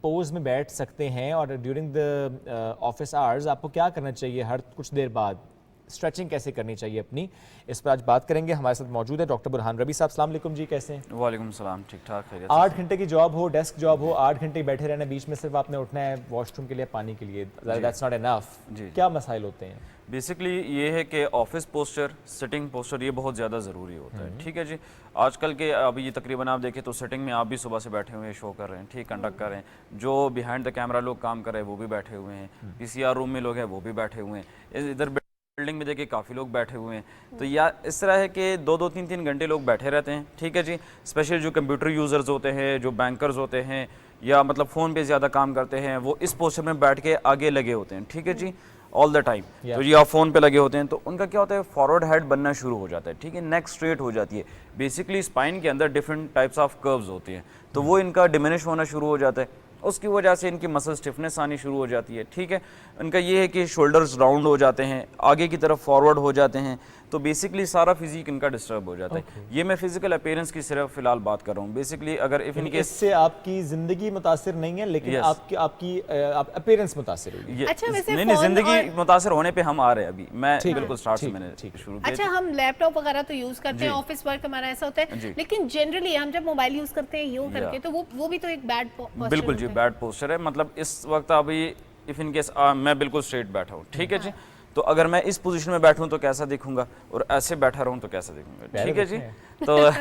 पोज में बैठ सकते हैं और ड्यूरिंग द ऑफिस आवर्स आपको क्या करना चाहिए, हर कुछ देर बाद स्ट्रेचिंग कैसे करनी चाहिए अपनी, इस पर आज बात करेंगे। हमारे साथ मौजूद है डॉक्टर बुरहान रबी साहब। अस्सलाम वालेकुम जी, कैसे हैं? वालेकुम सलाम, ठीक ठाक है। 8 घंटे की जॉब हो, डेस्क जॉब हो, 8 घंटे बैठे रहना, बीच में सिर्फ आपने उठना है वॉशरूम के लिए, पानी के लिए, दैट्स नॉट इनफ। क्या मसाइल होते हैं? बेसिकली ये है कि ऑफिस पोस्चर, सिटिंग पोस्चर ये बहुत ज़्यादा ज़रूरी होता है। ठीक है जी, आजकल के अभी ये तकरीबन आप देखें तो सिटिंग में आप भी सुबह से बैठे हुए हैं, शो कर रहे हैं, ठीक, कंडक्ट कर रहे हैं। जो बिहाइंड द कैमरा लोग काम कर रहे हैं वो भी बैठे हुए हैं, पीसीआर रूम में लोग हैं वो भी बैठे हुए हैं, इधर बिल्डिंग में देखिए काफ़ी लोग बैठे हुए हैं। तो या इस तरह है कि 2-2, 3-3 घंटे लोग बैठे रहते हैं। ठीक है जी, स्पेशली जो कंप्यूटर यूज़र्स होते हैं, जो बैंकर्स होते हैं या मतलब फ़ोन पे ज़्यादा काम करते हैं, वो इस पोस्चर में बैठ के आगे लगे होते हैं। ठीक है जी, ऑल द टाइम। तो ये आप फ़ोन पे लगे होते हैं तो उनका क्या होता है, फॉरवर्ड हेड बनना शुरू हो जाता है। ठीक है, नेक स्ट्रेट हो जाती है। बेसिकली स्पाइन के अंदर डिफरेंट टाइप्स ऑफ कर्व्स होते हैं, तो वो इनका डिमिनिश होना शुरू हो जाता है। उसकी वजह से इनकी मसल स्टिफनेस आनी शुरू हो जाती है। ठीक है, इनका ये है कि शोल्डर्स राउंड हो जाते हैं, आगे की तरफ फॉरवर्ड हो जाते हैं, तो बेसिकली सारा फिजिक इनका डिस्टर्ब हो जाता है। ये मैं फिजिकल अपीयरेंस की सिर्फ फिलहाल बात कर रहा हूँ। बेसिकली अगर इफ इनके इससे आपकी जिंदगी मुतासिर नहीं है, लेकिन आपकी अपीयरेंस मुतासिर हुई। अच्छा, वैसे नहीं, जिंदगी मुतासिर होने पे हम आ रहे हैं अभी। मैं बिल्कुल स्टार्ट से मैंने शुरू किया। अच्छा, हम लैपटॉप वगैरह तो यूज करते हैं, ऑफिस वर्क हमारा ऐसा होता है, लेकिन जनरली हम जब मोबाइल यूज करते हैं यूं करके, तो वो भी तो एक बैड पोस्चर। बिल्कुल जी, बैड पोस्चर है। मतलब इस वक्त अभी इफ इन केस मैं बिल्कुल स्ट्रेट बैठा हूँ, ठीक है जी, तो अगर मैं इस पोजीशन में बैठूं तो कैसा दिखूंगा, और ऐसे बैठा रहूं तो कैसा दिखूंगा। ठीक है जी, तो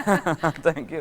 थैंक यू।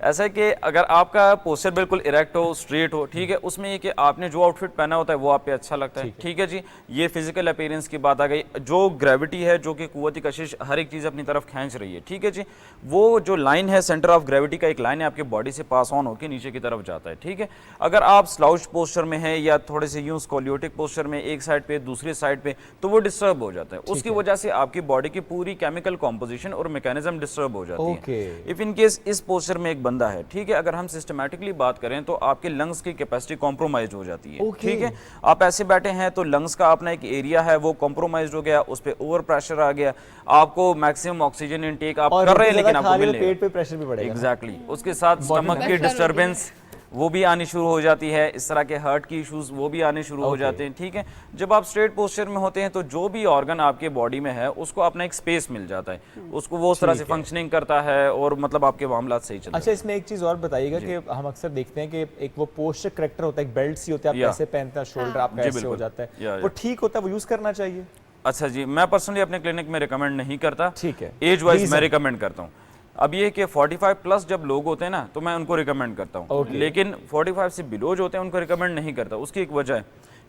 ऐसा है कि अगर आपका पोस्चर बिल्कुल इरेक्ट हो, स्ट्रेट हो, ठीक है, उसमें ये कि आपने जो आउटफिट पहना होता है वो आप पे अच्छा लगता है। ठीक है जी, ये फिजिकल अपीयरेंस की बात आ गई। जो ग्रेविटी है, जो कि कुव्वत कशिश हर एक चीज़ अपनी तरफ खींच रही है, ठीक है जी, वो जो लाइन है सेंटर ऑफ ग्रेविटी का एक लाइन है, आपके बॉडी से पास ऑन होकर नीचे की तरफ जाता है। ठीक है, अगर आप स्लाउच पोस्चर में है या थोड़े से यूं स्कोलियोटिक पोस्चर में, एक साइड पे दूसरी साइड पे, तो वो डिस्टर्ब हो जाता है, उसकी वजह से आपकी बॉडी की पूरी केमिकल कॉम्पोजिशन और मैकेनिज्म डिस्टर्ब हो जाती है। इफ इन केस इस पोस्चर में एक बंदा है, ठीक है, अगर हम सिस्टमैटिकली बात करें तो आपके लंग्स की कैपेसिटी कॉम्प्रोमाइज हो जाती है, ठीक है। आप ऐसे बैठे हैं तो लंग्स का अपना एक एरिया है वो कॉम्प्रोमाइज हो गया, उस पर ओवर प्रेशर आ गया, आपको मैक्सिमम ऑक्सीजन इनटेक आप कर रहे हैं लेकिन आपको मिल नहीं, पेट पे प्रेशर भी बढ़ेगा। एग्जैक्टली, उसके साथ स्टमक की डिस्टर्बेंस वो भी आनी शुरू हो जाती है, इस तरह के हार्ट की इश्यूज वो भी आने शुरू हो जाते हैं, ठीक है। जब आप स्ट्रेट पोस्चर में होते हैं तो जो भी ऑर्गन आपके बॉडी में है उसको अपना एक स्पेस मिल जाता है, उसको वो उस तरह से फंक्शनिंग करता है और मतलब आपके मामला सही चलते हैं। अच्छा, इसमें एक चीज और बताइएगा कि हम अक्सर देखते हैं कि एक वो पोस्चर करेक्टर होता है, एक बेल्ट सी होता है, आप कैसे पहनते हैं, शोल्डर आपका ऐसे हो जाता है, वो ठीक होता है, वो यूज करना चाहिए? अच्छा जी, मैं पर्सनली अपने क्लिनिक में रिकमेंड नहीं करता, ठीक है, एज वाइज मैं रिकमेंड करता हूँ। अब ये कि 45 प्लस जब लोग होते हैं ना तो मैं उनको रिकमेंड करता हूँ, लेकिन 45 से बिलो जो होते हैं उनको रिकमेंड नहीं करता। उसकी एक वजह है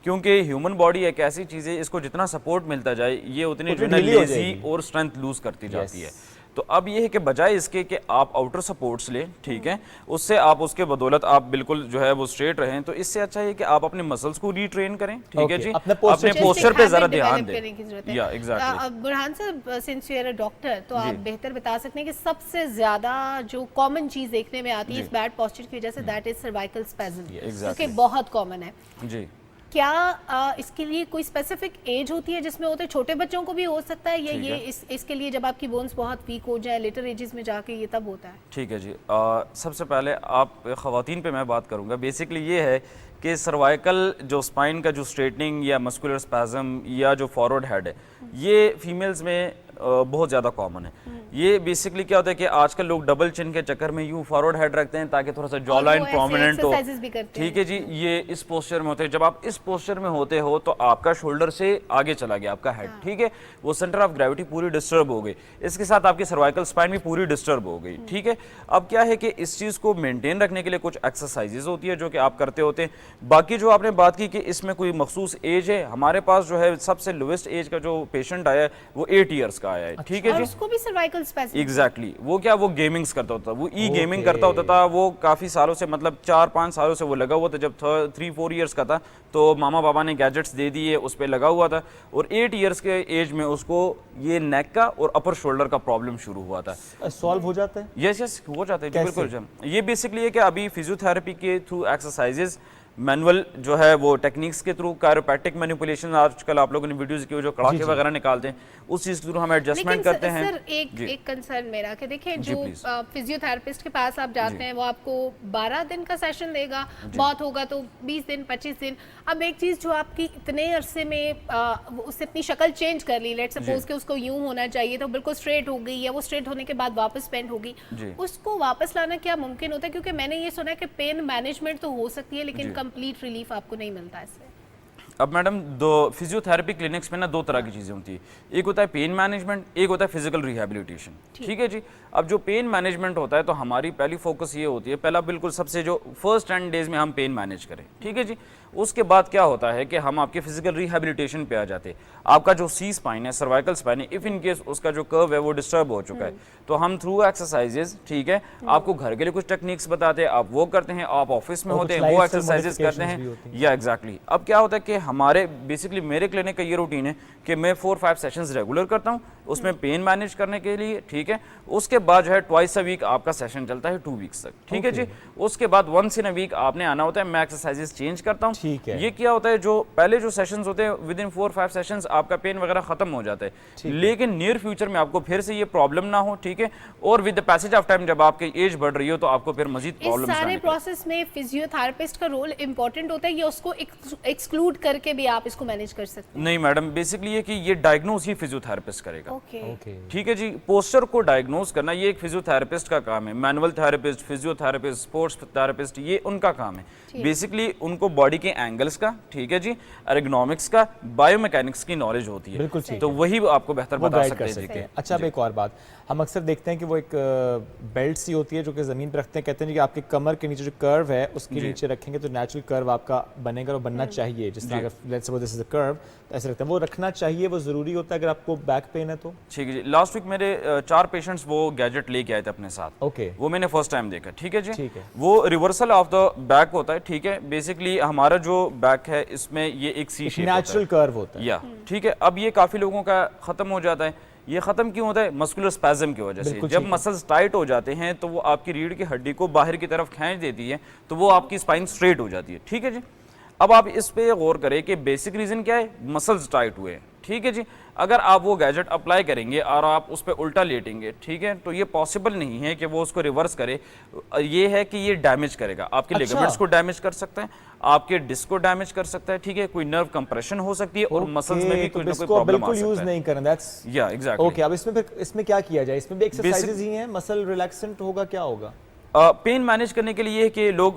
क्योंकि ह्यूमन बॉडी एक ऐसी चीज़ है, इसको जितना सपोर्ट मिलता जाए ये उतनी जो है लेजी और स्ट्रेंथ लूज करती जाती है। तो अब ये है कि बजाय इसके कि आप आउटर सपोर्ट्स लें, ठीक है, उससे आप उसके बदौलत आप बिल्कुल जो है वो स्ट्रेट रहें, तो इससे अच्छा है कि आप अपने मसल्स को रीट्रेन करें, ठीक है जी, अपने पोस्चर पे जरा ध्यान दें। या एग्जैक्टली। बुरहान साहब, since you are a doctor, तो आप बेहतर बता सकते हैं कि सबसे ज्यादा जो कॉमन चीज देखने में आती है इस बैड पोस्चर की वजह से, दैट इज सर्वाइकल स्पैज़म, जो कि बहुत कॉमन है जी। क्या इसके लिए कोई स्पेसिफिक एज होती है जिसमें होते? छोटे बच्चों को भी हो सकता है या ये इसके लिए जब आपकी बोन्स बहुत वीक हो जाए लेटर एजेस में जाके ये तब होता है? ठीक है जी, सबसे पहले आप ख़वातीन पे मैं बात करूंगा। बेसिकली ये है कि सर्वाइकल जो स्पाइन का जो स्ट्रेटनिंग या मस्कुलर स्पैज़म या जो फॉरवर्ड हेड है, ये फीमेल्स में बहुत ज़्यादा कॉमन है। ये बेसिकली क्या होता है कि आजकल लोग डबल चिन के चक्कर में यूं फॉरवर्ड हेड रखते हैं ताकि थोड़ा सा जॉ लाइन प्रोमिनेंट हो, ठीक है जी। ये इस पोस्चर में होते हैं, जब आप इस पोस्चर में होते हो तो आपका शोल्डर से आगे चला गया आपका हेड, ठीक है, वो सेंटर ऑफ ग्रेविटी पूरी डिस्टर्ब हो गई, इसके साथ आपकी सर्वाइकल स्पाइन भी पूरी डिस्टर्ब हो गई, ठीक है। अब क्या है कि इस चीज़ को मेंटेन रखने के लिए कुछ एक्सरसाइजेज होती है जो कि आप करते होते हैं। बाकी जो आपने बात की कि इसमें कोई मखसूस एज है, हमारे पास जो है सबसे लोएस्ट एज का जो पेशेंट आया है वो 8 ईयर्स का आया है, ठीक है जी। उसको भी सर्वाइकल स्पैज़म? एग्जैक्टली, वो क्या, वो गेमिंग्स करता होता था, वो ई गेमिंग करता होता था, वो काफ़ी सालों से, मतलब 4-5 सालों से वो लगा हुआ था। जब 3-4 ईयर्स का था तो मामा बाबा ने गैजेट्स दे दिए, उस पर लगा हुआ था, और 8 ईयर्स के एज में उसको ये नेक का और अपर शोल्डर का प्रॉब्लम शुरू हुआ था। सॉल्व हो जाता है? यस हो जाता है जी, बिल्कुल। ये बेसिकली है कि अभी फिजियोथेरेपी के थ्रू एक्सरसाइजेज, मैनुअल जो है वो टेक्निक्स के थ्रू, कायरोप्रैक्टिक मैनिपुलेशन, आजकल आप लोगों ने वीडियोस की जो कड़ाके वगैरह निकालते हैं उस चीज के थ्रू हम एडजस्टमेंट करते हैं। सर एक कंसर्न मेरा कि देखिए जो फिजियोथेरेपिस्ट के पास आप जाते हैं वो आपको 12 दिन का सेशन देगा, बहुत होगा तो 20 दिन 25 दिन। अब एक चीज जो आपकी इतने अरसे में उससे अपनी शक्ल चेंज कर ली, लेट्स सपोज कि उसको यूं होना चाहिए तो बिल्कुल स्ट्रेट हो गई, या वो स्ट्रेट होने के बाद वापस बेंड होगी, उसको वापस लाना क्या मुमकिन होता है? क्योंकि मैंने ये सुना है कि पेन मैनेजमेंट तो हो सकती है लेकिन कंप्लीट रिलीफ आपको नहीं मिलता इससे। अब मैडम, दो फिजियोथेरेपी क्लिनिक्स में ना दो तरह की चीज़ें होती है, एक होता है पेन मैनेजमेंट, एक होता है फिजिकल रिहैबिलिटेशन, ठीक है जी। अब जो पेन मैनेजमेंट होता है तो हमारी पहली फोकस ये होती है, पहला बिल्कुल सबसे जो फर्स्ट 10 डेज में हम पेन मैनेज करें, ठीक है जी। उसके बाद क्या होता है कि हम आपके फिजिकल रिहैबिलिटेशन पे आ जाते हैं। आपका जो सी स्पाइन है, सर्वाइकल स्पाइन है, इफ इन केस उसका जो कर्व है वो डिस्टर्ब हो चुका है तो हम थ्रू एक्सरसाइजेज, ठीक है, आपको घर के लिए कुछ टेक्निक्स बताते हैं, आप वो करते हैं, आप ऑफिस में होते हैं वो एक्सरसाइजेज करते हैं, या एग्जैक्टली। अब क्या होता है कि हमारे बेसिकली मेरे क्लिनिक का ये रूटीन है कि मैं 4-5 सेशंस रेगुलर करता हूँ उसमें पेन मैनेज करने के लिए, ठीक है। उसके बाद जो है ट्वाइस अ वीक आपका सेशन चलता है 2 वीक्स तक, ठीक है जी। उसके बाद वंस इन अ वीक आपने आना होता है, मैं एक्सरसाइजेज चेंज करता हूँ, ठीक है। ये क्या होता है, जो पहले जो सेशंस होते हैं विद इन 4-5 सेशंस आपका पेन वगैरह खत्म हो जाता है, लेकिन नियर फ्यूचर में आपको फिर से ये प्रॉब्लम ना हो, ठीक है। और with the passage of time जब आपकी एज बढ़ रही हो तो आपको फिर मजीद प्रॉब्लम्स इस सारे प्रोसेस में फिजियोथेरेपिस्ट का रोल इंपॉर्टेंट होता है या उसको एक्सक्लूड करके भी आप इसको मैनेज कर सकते हैं? नहीं मैडम, बेसिकली ये कि ये डायग्नोज ही फिजियोथेरेपिस्ट करेगा, ठीक है जी। पोस्चर को डायग्नोज करना ये एक फिजियोथेरेपिस्ट का काम है। Manual therapist, physiotherapist, sports therapist, ये उनका काम है। बेसिकली उनको बॉडी के एंगल्स का, ठीक है जी, एर्गोनॉमिक्स का, बायोमैकेनिक्स की नॉलेज होती है, बिल्कुल, तो वही आपको बेहतर बता सकते हैं। अच्छा, अब एक और बात, हम अक्सर देखते हैं कि वो एक बेल्ट सी होती है जो कि ज़मीन पर रखते हैं, कहते हैं कि आपके कमर के नीचे जो कर्व है उसके नीचे रखेंगे तो नेचुरल कर्व आपका बनेगा और बनना चाहिए। जिस तरह let's suppose this is a curve, तो ऐसे रखते हैं, वो रखना चाहिए, वो ज़रूरी होता है अगर आपको बैक पेन है तो? ठीक है जी, लास्ट वीक मेरे 4 पेशेंट्स वो गैजेट लेके आए थे अपने साथ। ओके। वो मैंने फर्स्ट टाइम देखा। ठीक है जी। ठीक है। वो रिवर्सल ऑफ द बैक होता है। ठीक है, बेसिकली हमारा जो बैक है इसमें ये एक सी शेप नेचुरल कर्व होता है। या ठीक है, अब ये काफी लोगों का खत्म हो जाता है। ये खत्म क्यों होता है? मस्कुलर स्पैज्म की वजह से। जब मसल्स टाइट हो जाते हैं तो वो आपकी रीढ़ की हड्डी को बाहर की तरफ खींच देती है, तो वो आपकी स्पाइन स्ट्रेट हो जाती है। ठीक है जी। अब आप इस पे गौर करें कि बेसिक रीजन क्या है, मसल्स टाइट हुए हैं। ठीक है जी। अगर आप वो गैजेट अप्लाई करेंगे और आप उस पर उल्टा लेटेंगे, ठीक है, तो ये पॉसिबल नहीं है कि वो उसको रिवर्स करे। ये है कि ये डैमेज करेगा, आपके लिगामेंट्स को डैमेज कर सकता है, आपके डिस्क को डैमेज कर सकता है। ठीक है, कोई नर्व कंप्रेशन हो सकती है और मसल्स में भी कोई ना कोई प्रॉब्लम आ सकता है। यूज नहीं करना, दैट्स या एग्जैक्टली। ओके, अब इसमें क्या किया जाए? इसमें भी एक्सरसाइजेज ही हैं, मसल रिलैक्सेंट होगा, क्या होगा? पेन मैनेज करने के लिए ये है कि लोग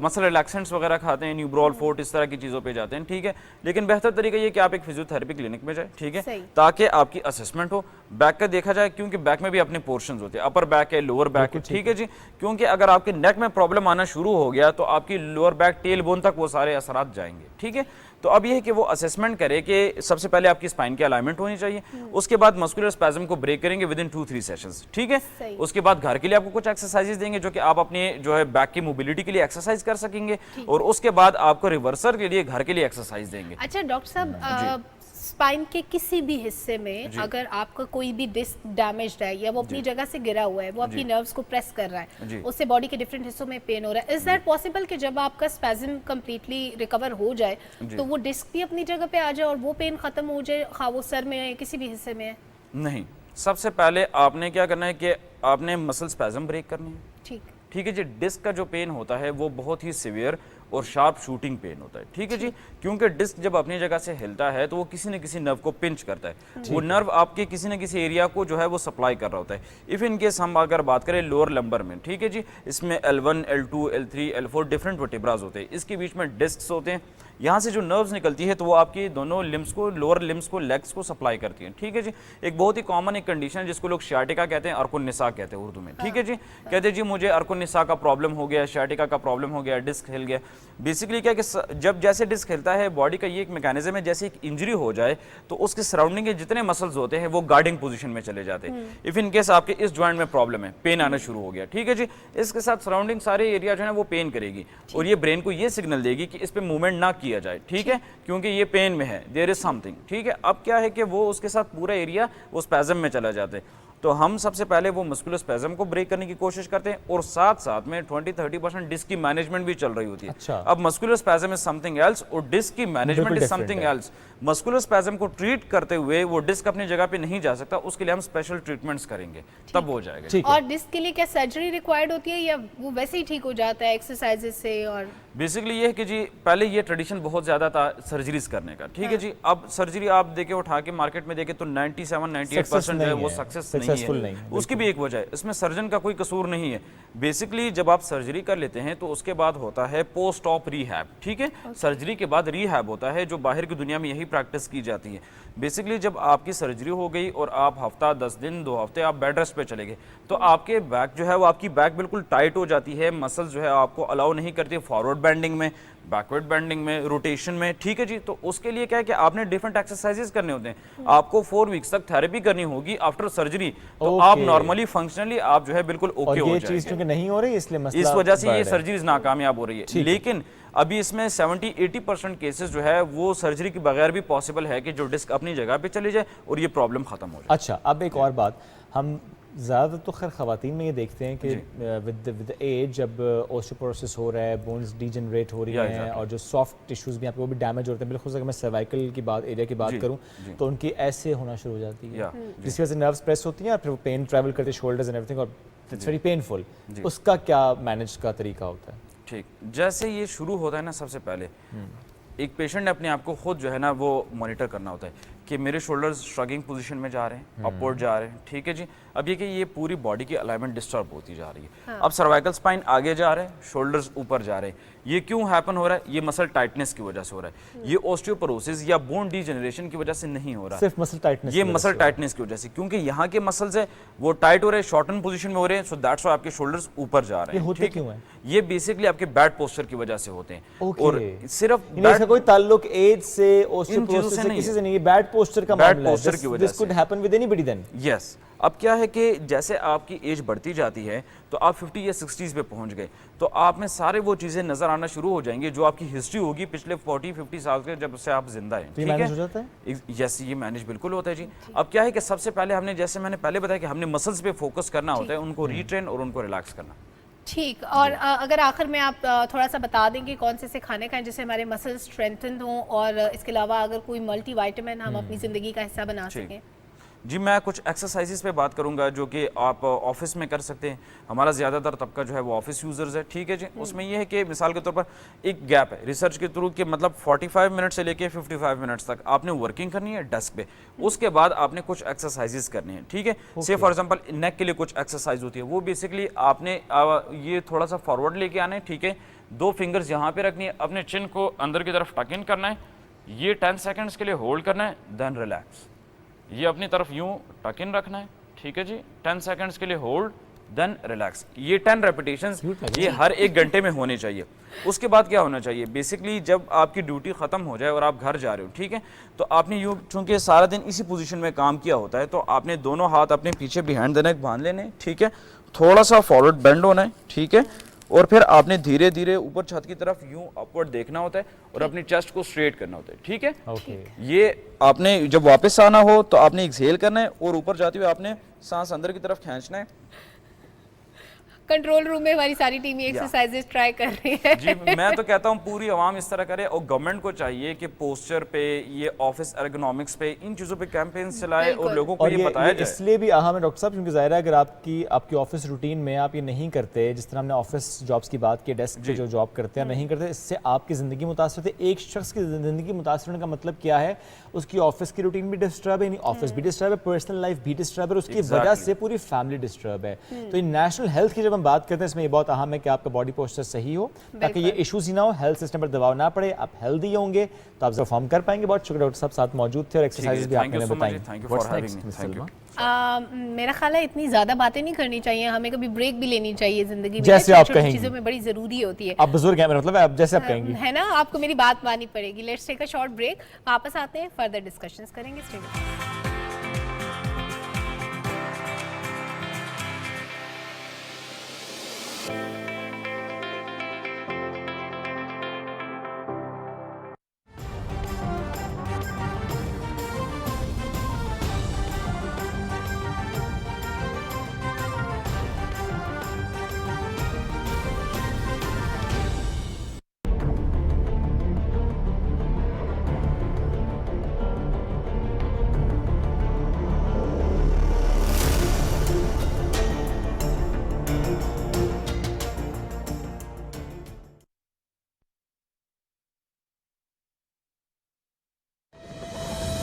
मसल रिलैक्सेंट्स वगैरह खाते हैं, न्यूब्रोल फोर्ट, इस तरह की चीज़ों पे जाते हैं। ठीक है, लेकिन बेहतर तरीका ये है कि आप एक फिजियोथेरेपी क्लिनिक में जाए। ठीक है, ताकि आपकी असेसमेंट हो, बैक का देखा जाए, क्योंकि बैक में भी अपने पोर्शंस होते हैं, अपर बैक है, लोअर बैक है। ठीक है जी, क्योंकि अगर आपके नेक में प्रॉब्लम आना शुरू हो गया तो आपकी लोअर बैक टेल बोन तक वो सारे असरात जाएंगे। ठीक है, तो अब ये है कि वो असेसमेंट करे कि सबसे पहले आपकी स्पाइन की अलाइनमेंट होनी चाहिए, उसके बाद मस्कुलर स्पैज्म को ब्रेक करेंगे विद इन 2-3 सेशंस। ठीक है, उसके बाद घर के लिए आपको कुछ एक्सरसाइजेस देंगे जो कि आप अपने जो है बैक की मोबिलिटी के लिए एक्सरसाइज कर सकेंगे, और उसके बाद आपको रिवर्सर के लिए घर के लिए एक्सरसाइज देंगे। अच्छा डॉक्टर साहब, स्पाइन के किसी भी हिस्से में अगर आपका कोई भी डिस्क डैमेज्ड है या वो अपनी जगह से गिरा हुआ है, वो अपनी नर्व्स को प्रेस कर रहा है, उससे बॉडी के डिफरेंट हिस्सों में पेन हो रहा है, इज दैट पॉसिबल कि जब आपका स्पैज्म कंप्लीटली रिकवर हो जाए तो वो डिस्क भी अपनी जगह पे आ जाए और वो पेन खत्म हो जाए, खा वो सर में है किसी भी हिस्से में है? नहीं, सबसे पहले आपने क्या करना है कि आपने मसल स्पैज्म ब्रेक करनी है। ठीक है जी। डिस्क का जो पेन होता है वो बहुत ही सिवियर और शार्प शूटिंग पेन होता है। ठीक है जी, क्योंकि डिस्क जब अपनी जगह से हिलता है तो वो किसी न किसी नर्व को पिंच करता है, वो नर्व आपके किसी न किसी एरिया को जो है वो सप्लाई कर रहा होता है। इफ इन केस हम अगर बात करें लोअर लंबर में, ठीक है जी, इसमें L1, L2, L3, L4 different vertebras होते हैं, इसके बीच में डिस्क्स होते हैं, यहाँ से जो नर्व्स निकलती है तो वो आपकी दोनों लिम्स को, लोअर लिम्स को, लेग्स को सप्लाई करती हैं। ठीक है जी। एक बहुत ही कॉमन एक कंडीशन है जिसको लोग शाटिका कहते हैं, अर्कुन्निसा कहते हैं उर्दू में। ठीक है जी, कहते हैं जी मुझे अर्कुन्निसा का प्रॉब्लम हो गया, शाटिका का प्रॉब्लम हो गया, डिस्क हिल गया। बेसिकली क्या कि जब जैसे डिस्क हिलता है, बॉडी का ये एक मैकेनिज्म है, जैसे एक इंजरी हो जाए तो उसके सराउंडिंग के जितने मसल्स होते हैं वो गार्डिंग पोजीशन में चले जाते हैं। इफ इन केस आपके इस जॉइंट में प्रॉब्लम है, पेन आना शुरू हो गया, ठीक है जी, इसके साथ सराउंडिंग सारे एरिया जो है वो पेन करेगी और ये ब्रेन को ये सिग्नल देगी कि इस पे मूवमेंट ना किया जाए। ठीक है, क्योंकि ये पेन में है, देयर इज समथिंग। ठीक है, अब क्या है कि वो उसके साथ पूरा एरिया वो स्पैज्म में चला जाता है, तो हम सबसे पहले वो मस्कुलर स्पैज्म को ब्रेक करने की कोशिश करते हैं और साथ साथ में 20-30% डिस्क की मैनेजमेंट भी चल रही होती है। अच्छा। अब muscular spasm is something else और डिस्क की management is something else. Muscular spasm को ट्रीट करते हुए वो डिस्क अपनी जगह पे नहीं जा सकता, उसके लिए हम स्पेशल ट्रीटमेंट्स करेंगे, तब हो जाएगा। और डिस्क के लिए क्या सर्जरी रिक्वायर्ड होती है या वो वैसे ही ठीक हो जाता है एक्सरसाइजेज से? और बेसिकली ये है कि जी पहले ये ट्रेडिशन बहुत ज़्यादा था सर्जरीज करने का। ठीक है जी, अब सर्जरी आप देखे उठा के मार्केट में देखे तो 97-98% है वो सक्सेस नहीं है। उसकी भी एक वजह है, इसमें सर्जन का कोई कसूर नहीं है। बेसिकली जब आप सर्जरी कर लेते हैं तो उसके बाद होता है पोस्ट ऑप रीहैब। ठीक है, सर्जरी के बाद रीहैब होता है जो बाहर की दुनिया में यही प्रैक्टिस की जाती है। बेसिकली जब आपकी सर्जरी हो गई और आप हफ्ता 10 दिन 2 हफ्ते आप बेड रेस्ट पे चले गए तो आपके बैक जो है वो आपकी बैक बिल्कुल टाइट हो जाती है, मसल्स जो है आपको अलाउ नहीं करती फॉरवर्ड बेंडिंग में, बैकवर्ड बेंडिंग में, रोटेशन में। ठीक है जी, तो उसके लिए क्या है कि आपने डिफरेंट एक्सरसाइजेज करने होते हैं, आपको 4 वीक्स तक थेरेपी करनी होगी आफ्टर सर्जरी, तो आप नॉर्मली फंक्शनली आप जो है बिल्कुल ओके हो जाएंगे। चीज क्योंकि नहीं हो रही इसलिए मसला इस वजह से ये सर्जरीज नाकामयाब हो रही है। लेकिन अभी इसमें 70-80% केसेस जो है वो सर्जरी के बगैर भी पॉसिबल है कि जो डिस्क अपनी जगह पे चली जाए और ये प्रॉब्लम खत्म हो जाए। अच्छा, अब एक और बात, हम ज़्यादातर तो खैर ख़वातीन में ये देखते हैं कि विद एज जब ओस्टियोपोरोसिस हो रहा है, बोन्स डीजनरेट हो रही हैं और जो सॉफ्ट टिश्यूज़ भी यहाँ पे वो भी डैमेज होते हैं। बिल्कुल अगर मैं सर्वाइकल की बात एरिया की बात करूँ तो उनकी ऐसे होना शुरू हो जाती है, जिसकी वजह से नर्व्स प्रेस होती हैं और फिर वो पेन ट्रैवल करते हैं शोल्डर्स एंड एवरीथिंग और इट्स वेरी पेनफुल। उसका क्या मैनेज का तरीका होता है? ठीक, जैसे ये शुरू होता है ना, सबसे पहले एक पेशेंट ने अपने आप को खुद जो है ना वो मॉनिटर करना होता है कि मेरे शोल्डर्स श्रगिंग पोजीशन में जा रहे हैं, अपवर्ड जा रहे हैं। ठीक है जी, अब ये कि ये पूरी बॉडी की अलाइनमेंट डिस्टर्ब होती जा रही है। अब सर्वाइकल स्पाइन आगे जा रहे हैं, शोल्डर्स ऊपर जा रहे हैं। ये क्यों हैपन हो रहा है? ये मसल टाइटनेस की वजह से हो रहा है। ये ओस्टियोपोरोसिस या बोन डीजनरेशन की वजह से नहीं हो रहा है, सिर्फ मसल टाइटनेस, ये मसल टाइटनेस की वजह से, क्योंकि यहाँ के मसल्स है वो टाइट हो रहे हैं, शॉर्टन पोजीशन में हो रहे हैं, सो दैट्स व्हाई आपके शोल्डर्स ऊपर जा रहे हैं। होते क्यों है? ये बेसिकली आपके बैड पोस्चर की वजह से होते हैं। और सिर्फ कोई ताल्लुक एज से, ओस्टियोपोरोसिस से, किसी से नहीं, ये बैड पोस्चर का बैड मामला है, पोस्चर की वजह this could happen with anybody then. Yes, अब क्या है कि जैसे आपकी एज बढ़ती जाती है तो आप 50 या 60s पे पहुंच गए तो आप में सारे वो चीज़ें नज़र आना शुरू हो जाएंगी जो आपकी हिस्ट्री होगी पिछले 40-50 साल के जब से आप जिंदा हैं। तो ये मैनेज हो जाता है? यस, ये मैनेज बिल्कुल होता है जी। अब क्या है कि सबसे पहले हमने, जैसे मैंने पहले बताया कि हमने मसल्स पे फोकस करना होता है, उनको रीट्रेन और उनको रिलैक्स करना। ठीक, और अगर आखिर में आप थोड़ा सा बता दें कि कौन से खाने खाएं जिससे हमारे मसल्स स्ट्रेंथन हों, और इसके अलावा अगर कोई मल्टीविटामिन हम अपनी ज़िंदगी का हिस्सा बना सकें। जी, मैं कुछ एक्सरसाइजेस पे बात करूंगा जो कि आप ऑफिस में कर सकते हैं। हमारा ज़्यादातर तबका जो है वो ऑफिस यूज़र्स है, ठीक है जी। उसमें ये है कि मिसाल के तौर पर एक गैप है रिसर्च के थ्रू कि मतलब 45 मिनट से लेके 55 मिनट्स तक आपने वर्किंग करनी है डेस्क पे, उसके बाद आपने कुछ एक्सरसाइजेस करनी है, ठीक है। से फॉर एग्जांपल नेक के लिए कुछ एक्सरसाइज होती है, वो बेसिकली आपने ये थोड़ा सा फॉरवर्ड लेके आना है, ठीक है। 2 फिंगर्स यहाँ पे रखनी है, अपने चिन को अंदर की तरफ टक इन करना है, ये 10 सेकेंड्स के लिए होल्ड करना है, देन रिलैक्स। ये अपनी तरफ यूं टक इन रखना है, ठीक है जी, 10 सेकंड्स के लिए होल्ड, देन रिलैक्स। ये 10 रेपिटेशंस ये हर 1 घंटे में होने चाहिए। उसके बाद क्या होना चाहिए, बेसिकली जब आपकी ड्यूटी ख़त्म हो जाए और आप घर जा रहे हो, ठीक है, तो आपने यूं, चूँकि सारा दिन इसी पोजीशन में काम किया होता है, तो आपने दोनों हाथ अपने पीछे बिहाइंड द नेक बांध लेने, ठीक है, थोड़ा सा फॉरवर्ड बेंड होना है, ठीक है, और फिर आपने धीरे धीरे ऊपर छत की तरफ यूं अपवर्ड देखना होता है और अपनी चेस्ट को स्ट्रेट करना होता है, ठीक है। ये आपने जब वापस आना हो तो आपने एक्सहेल करना है और ऊपर जाते हुए आपने सांस अंदर की तरफ खींचना है। कंट्रोल रूम में हमारी सारी टीम ये एक्सरसाइजेस ट्राई कर रही है। जी, मैं तो कहता हूँ पूरी आवाम इस तरह करे, और गवर्नमेंट को चाहिए कि पोस्चर पे, ये ऑफिस एर्गोनॉमिक्स पे, इन चीज़ों पे कैंपेन्स चलाए और लोगों को ये बताया जाए। इसलिए भी अहम है डॉक्टर साहब, क्योंकि ज़ाहिर है अगर आपकी ऑफिस रूटीन में आप ये नहीं करते, जिस तरह हमने ऑफिस जॉब्स की बात की, डेस्क पे जो जॉब करते हैं नहीं करते, इससे आपकी ज़िंदगी मुतासर होती है। एक शख्स की ज़िंदगी मुतासर होने का मतलब क्या है, उसकी ऑफिस की रूटीन भी डिस्टर्ब है, ऑफिस भी डिस्टर्ब है, पर्सनल लाइफ भी डिस्टर्ब है, उसकी वजह से पूरी फैमिली डिस्टर्ब है। तो ये नेशनल हेल्थ की जब हम बात करते हैं, इसमें बहुत अहम है कि आपका बॉडी पोस्चर सही हो, ताकि ये इश्यूज ही ना हो, हेल्थ सिस्टम पर दबाव ना पड़े, आप हेल्दी होंगे तो आप परफॉर्म कर पाएंगे। बहुत शुक्रिया डॉक्टर साहब, साथ मौजूद थे और एक्सरसाइज भी आपने बताई। मेरा ख्याल है इतनी ज्यादा बातें नहीं करनी चाहिए, हमें कभी ब्रेक भी लेनी चाहिए जिंदगी में, जैसे आप कहेंगी, चीजों में बड़ी जरूरी होती है। आप बुजुर्ग हैं, मतलब आप जैसे आप कहेंगी, है ना, आपको मेरी बात माननी पड़ेगी। Let's take a short break, वापस आते हैं, फर्दर डिस्कशंस करेंगे। Stay with us.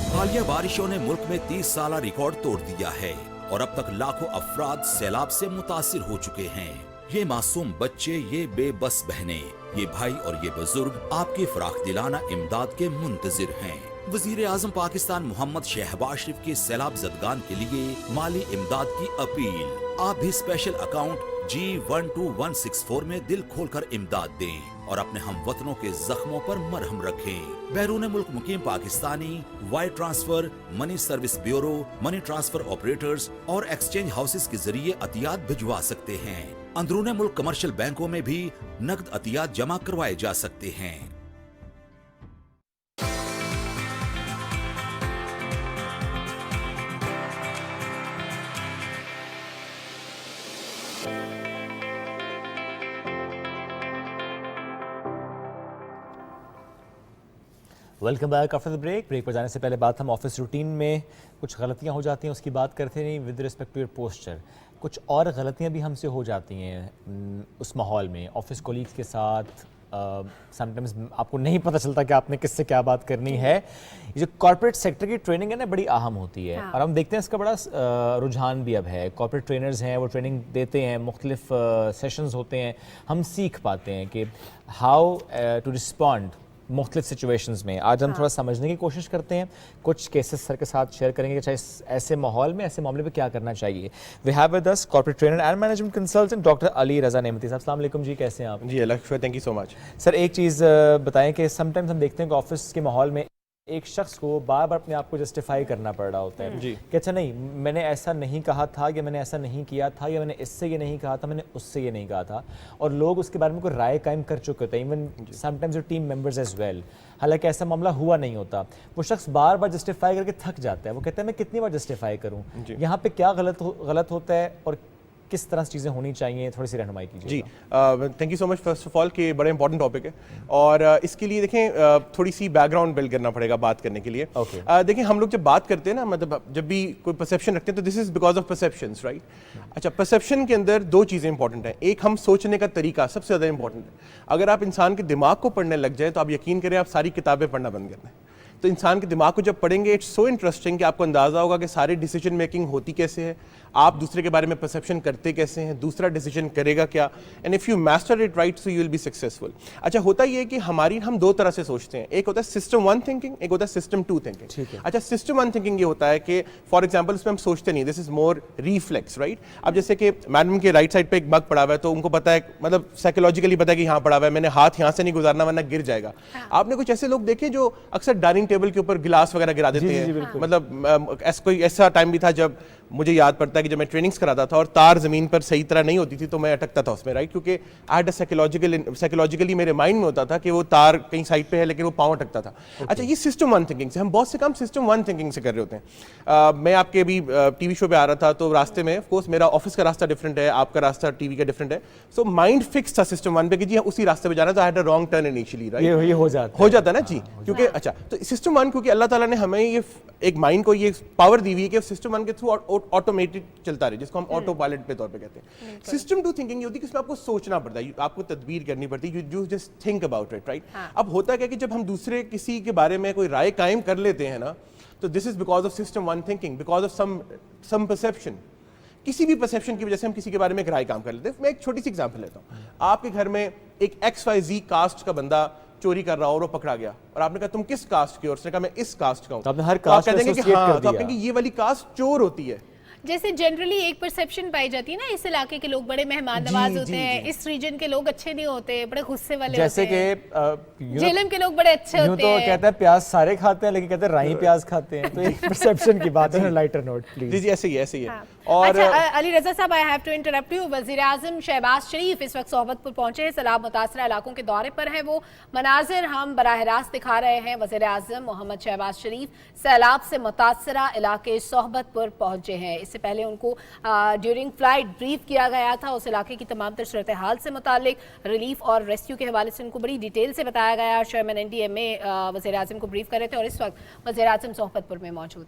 हालिया बारिशों ने मुल्क में 30 साला रिकॉर्ड तोड़ दिया है और अब तक लाखों अफराद सैलाब से मुतासिर हो चुके हैं। ये मासूम बच्चे, ये बेबस बहनें, ये भाई और ये बुजुर्ग आपकी फराख दिलाना इमदाद के मुंतजिर हैं। वजीर आजम पाकिस्तान मोहम्मद शहबाज शरीफ के सैलाब जदगान के लिए माली इमदाद की अपील। आप भी स्पेशल अकाउंट G12164 में दिल खोलकर इमदाद दें और अपने हमवतनों के जख्मों पर मरहम रखें। बैरून मुल्क मुकीम Pakistani wire transfer, money service bureau, money transfer operators और एक्सचेंज हाउसेस के जरिए अतियात भिजवा सकते हैं। अंदरून मुल्क कमर्शियल बैंकों में भी नकद अतियात जमा करवाए जा सकते हैं। Welcome back after the break. Break पर जाने से पहले बात हम ऑफिस रूटीन में कुछ गलतियां हो जाती हैं उसकी बात करते नहीं, with respect to your posture कुछ और गलतियां भी हमसे हो जाती हैं उस माहौल में, ऑफिस कोलीग्स के साथ। समटाइम्स आपको नहीं पता चलता कि आपने किससे क्या बात करनी है। ये जो कॉर्पोरेट सेक्टर की ट्रेनिंग है ना, बड़ी अहम होती है। और हम देखते हैं इसका बड़ा रुझान भी अब है। कॉर्पोरेट ट्रेनर्स हैं, वो ट्रेनिंग देते हैं, मुख्तलिफ सेशंस होते हैं, हम सीख पाते हैं कि हाउ टू रिस्पॉन्ड मुख्तलिफ सिचुएशंस में। आज हम थोड़ा समझने की कोशिश करते हैं, कुछ केसेस सर के साथ शेयर करेंगे कि चाहे ऐसे माहौल में, ऐसे मामले पे क्या करना चाहिए। We have with us corporate trainer and management consultant doctor Ali Raza Nemati साहब। अस्सलाम वालेकुम जी, कैसे हैं आप? जी अल्लाह का शुक्र, thank you so much. Sir एक चीज़ बताएं कि समटाइम्स हम देखते हैं कि ऑफिस के माहौल में एक शख्स को बार बार अपने आप को जस्टिफाई करना पड़ रहा होता है कि अच्छा नहीं, मैंने ऐसा नहीं कहा था, या मैंने ऐसा नहीं किया था, या मैंने इससे ये नहीं कहा था, मैंने उससे ये नहीं कहा था, और लोग उसके बारे में कोई राय कायम कर चुके होते हैं, even sometimes team members as well. हालांकि ऐसा मामला हुआ नहीं होता, वो शख्स बार बार जस्टिफाई करके थक जाता है। वो कहता है मैं कितनी बार जस्टिफाई करूँ, यहाँ पे क्या गलत होता है और किस तरह से चीज़ें होनी चाहिए, थोड़ी सी रहनुमाई कीजिए। जी, thank you so much first of all कि बड़ा इंपॉर्टेंट टॉपिक है, और इसके लिए देखें थोड़ी सी बैकग्राउंड बिल्ड करना पड़ेगा बात करने के लिए। देखें, हम लोग जब बात करते हैं ना, मतलब जब भी कोई परसेप्शन रखते हैं तो this is because of perceptions, right. अच्छा, परसेप्शन के अंदर दो चीज़ें इंपॉर्टेंट हैं। एक, हम सोचने का तरीका सबसे ज़्यादा इंपॉर्टेंट है। अगर आप इंसान के दिमाग को पढ़ने लग जाए तो आप यकीन करें आप सारी किताबें पढ़ना बंद कर दें। तो इंसान के दिमाग को जब पढ़ेंगे, इट्स सो इंटरेस्टिंग कि आपको अंदाज़ा होगा कि सारी डिसीजन मेकिंग होती कैसे है, आप दूसरे के बारे में परसेप्शन करते कैसे हैं, दूसरा डिसीजन करेगा क्या, and if you master it right so you will be successful. अच्छा, होता ये है कि हम दो तरह से सोचते हैं। एक होता है सिस्टम वन थिंकिंग, एक होता है सिस्टम टू थिंकिंग। अच्छा, सिस्टम वन थिंकिंग ये होता है कि फॉर एग्जाम्पल उसमें हम सोचते नहीं, this is more reflex, right. अब जैसे कि मैडम के राइट साइड पे एक मग पड़ा हुआ है, तो उनको पता है, मतलब साइकोलॉजिकली पता है कि यहाँ पड़ा हुआ है, मैंने हाथ यहाँ से नहीं गुजारना वरना गिर जाएगा। आपने कुछ ऐसे लोग देखे जो अक्सर डाइनिंग टेबल के ऊपर गिलास वगैरह गिरा देते हैं। मतलब कोई ऐसा टाइम भी था जब मुझे याद पड़ता है कि जब मैं ट्रेनिंग्स कराता था और तार ज़मीन पर सही तरह नहीं होती थी तो मैं अटकता था उसमें, राइट, क्योंकि आई हैड अ साइकोलॉजिकली मेरे माइंड में होता था कि वो तार कहीं साइड पे है लेकिन वो पाँव अटकता था। अच्छा, ये सिस्टम वन थिंकिंग से, हम बहुत से काम सिस्टम वन थिंकिंग से कर रहे होते हैं। मैं आपके अभी टीवी शो पे आ रहा था तो रास्ते में ऑफ कोर्स मेरा ऑफिस का रास्ता डिफरेंट है, आपका रास्ता टीवी का डिफरेंट है, सो माइंड फिक्स था सिस्टम वन पे कि जी उसी रास्ते पे जाना, तो I had a wrong turn initially, right. ये हो जाता है ना जी, क्योंकि अच्छा, तो सिस्टम वन, क्योंकि अल्लाह ताला ने हमें ये एक माइंड को ये पावर दी हुई है कि सिस्टम वन के थ्रू ऑटोमेटेड चलता रहे, जिसको हम ऑटो पायलट पे तौर पे कहते हैं। सिस्टम टू थिंकिंग ये होती है कि इसमें आपको सोचना पड़ता है, आपको तदबीर करनी पड़ती है, you just think about it, right. अब होता क्या कि जब हम दूसरे किसी के बारे में कोई राय कायम कर लेते हैं ना, तो this is because of system one thinking, because of some perception. किसी भी परसेप्शन की वजह से हम किसी के बारे में एक राय काम कर लेते हैं। मैं एक छोटी सी एग्जांपल लेता हूँ। आपके घर में एक XYZ कास्ट का बंदा चोरी कर रहा हो और वो पकड़ा गया, और आपने कहा तुम किस कास्ट के हो, उसने कहा मैं इस कास्ट का हूँ, तो आपने हर कास्ट को एसोसिएट कर दिया। तो आप ये वाली कास्ट चोर होती है। जैसे जनरली एक परसेप्शन पाई जाती है ना, इस इलाके के लोग बड़े मेहमान नवाज होते हैं, इस रीजन के लोग अच्छे नहीं होते, बड़े गुस्से वाले जैसे होते हैं, कि झेलम के लोग बड़े अच्छे होते तो हैं। कहता है प्याज सारे खाते हैं लेकिन कहते हैं राई प्याज खाते हैं, तो एक परसेप्शन की बात है। Lighter note please. जी ऐसे ही है। और अच्छा, अली रजा साहब, I have to interrupt you. वज़ीर आज़म शहबाज शरीफ इस वक्त सोहबतपुर पहुंचे हैं, सैलाब मुतासरा इलाकों के दौरे पर हैं। वो मनाजिर हम बराह रास्त दिखा रहे हैं। वज़ीर आज़म मोहम्मद शहबाज शरीफ सैलाब से मुतासरा इलाके सोहबतपुर पहुंचे हैं। इससे पहले उनको ड्यूरिंग फ्लाइट ब्रीफ किया गया था। उस इलाके की तमाम तर सूरत हाल से मुतालिक, रिलीफ और रेस्क्यू के हवाले से उनको बड़ी डिटेल से बताया गया। चेयरमैन NDMA वज़ीर आज़म को ब्रीफ कर रहे थे, और इस वक्त वज़ीर आज़म सोहबतपुर में मौजूद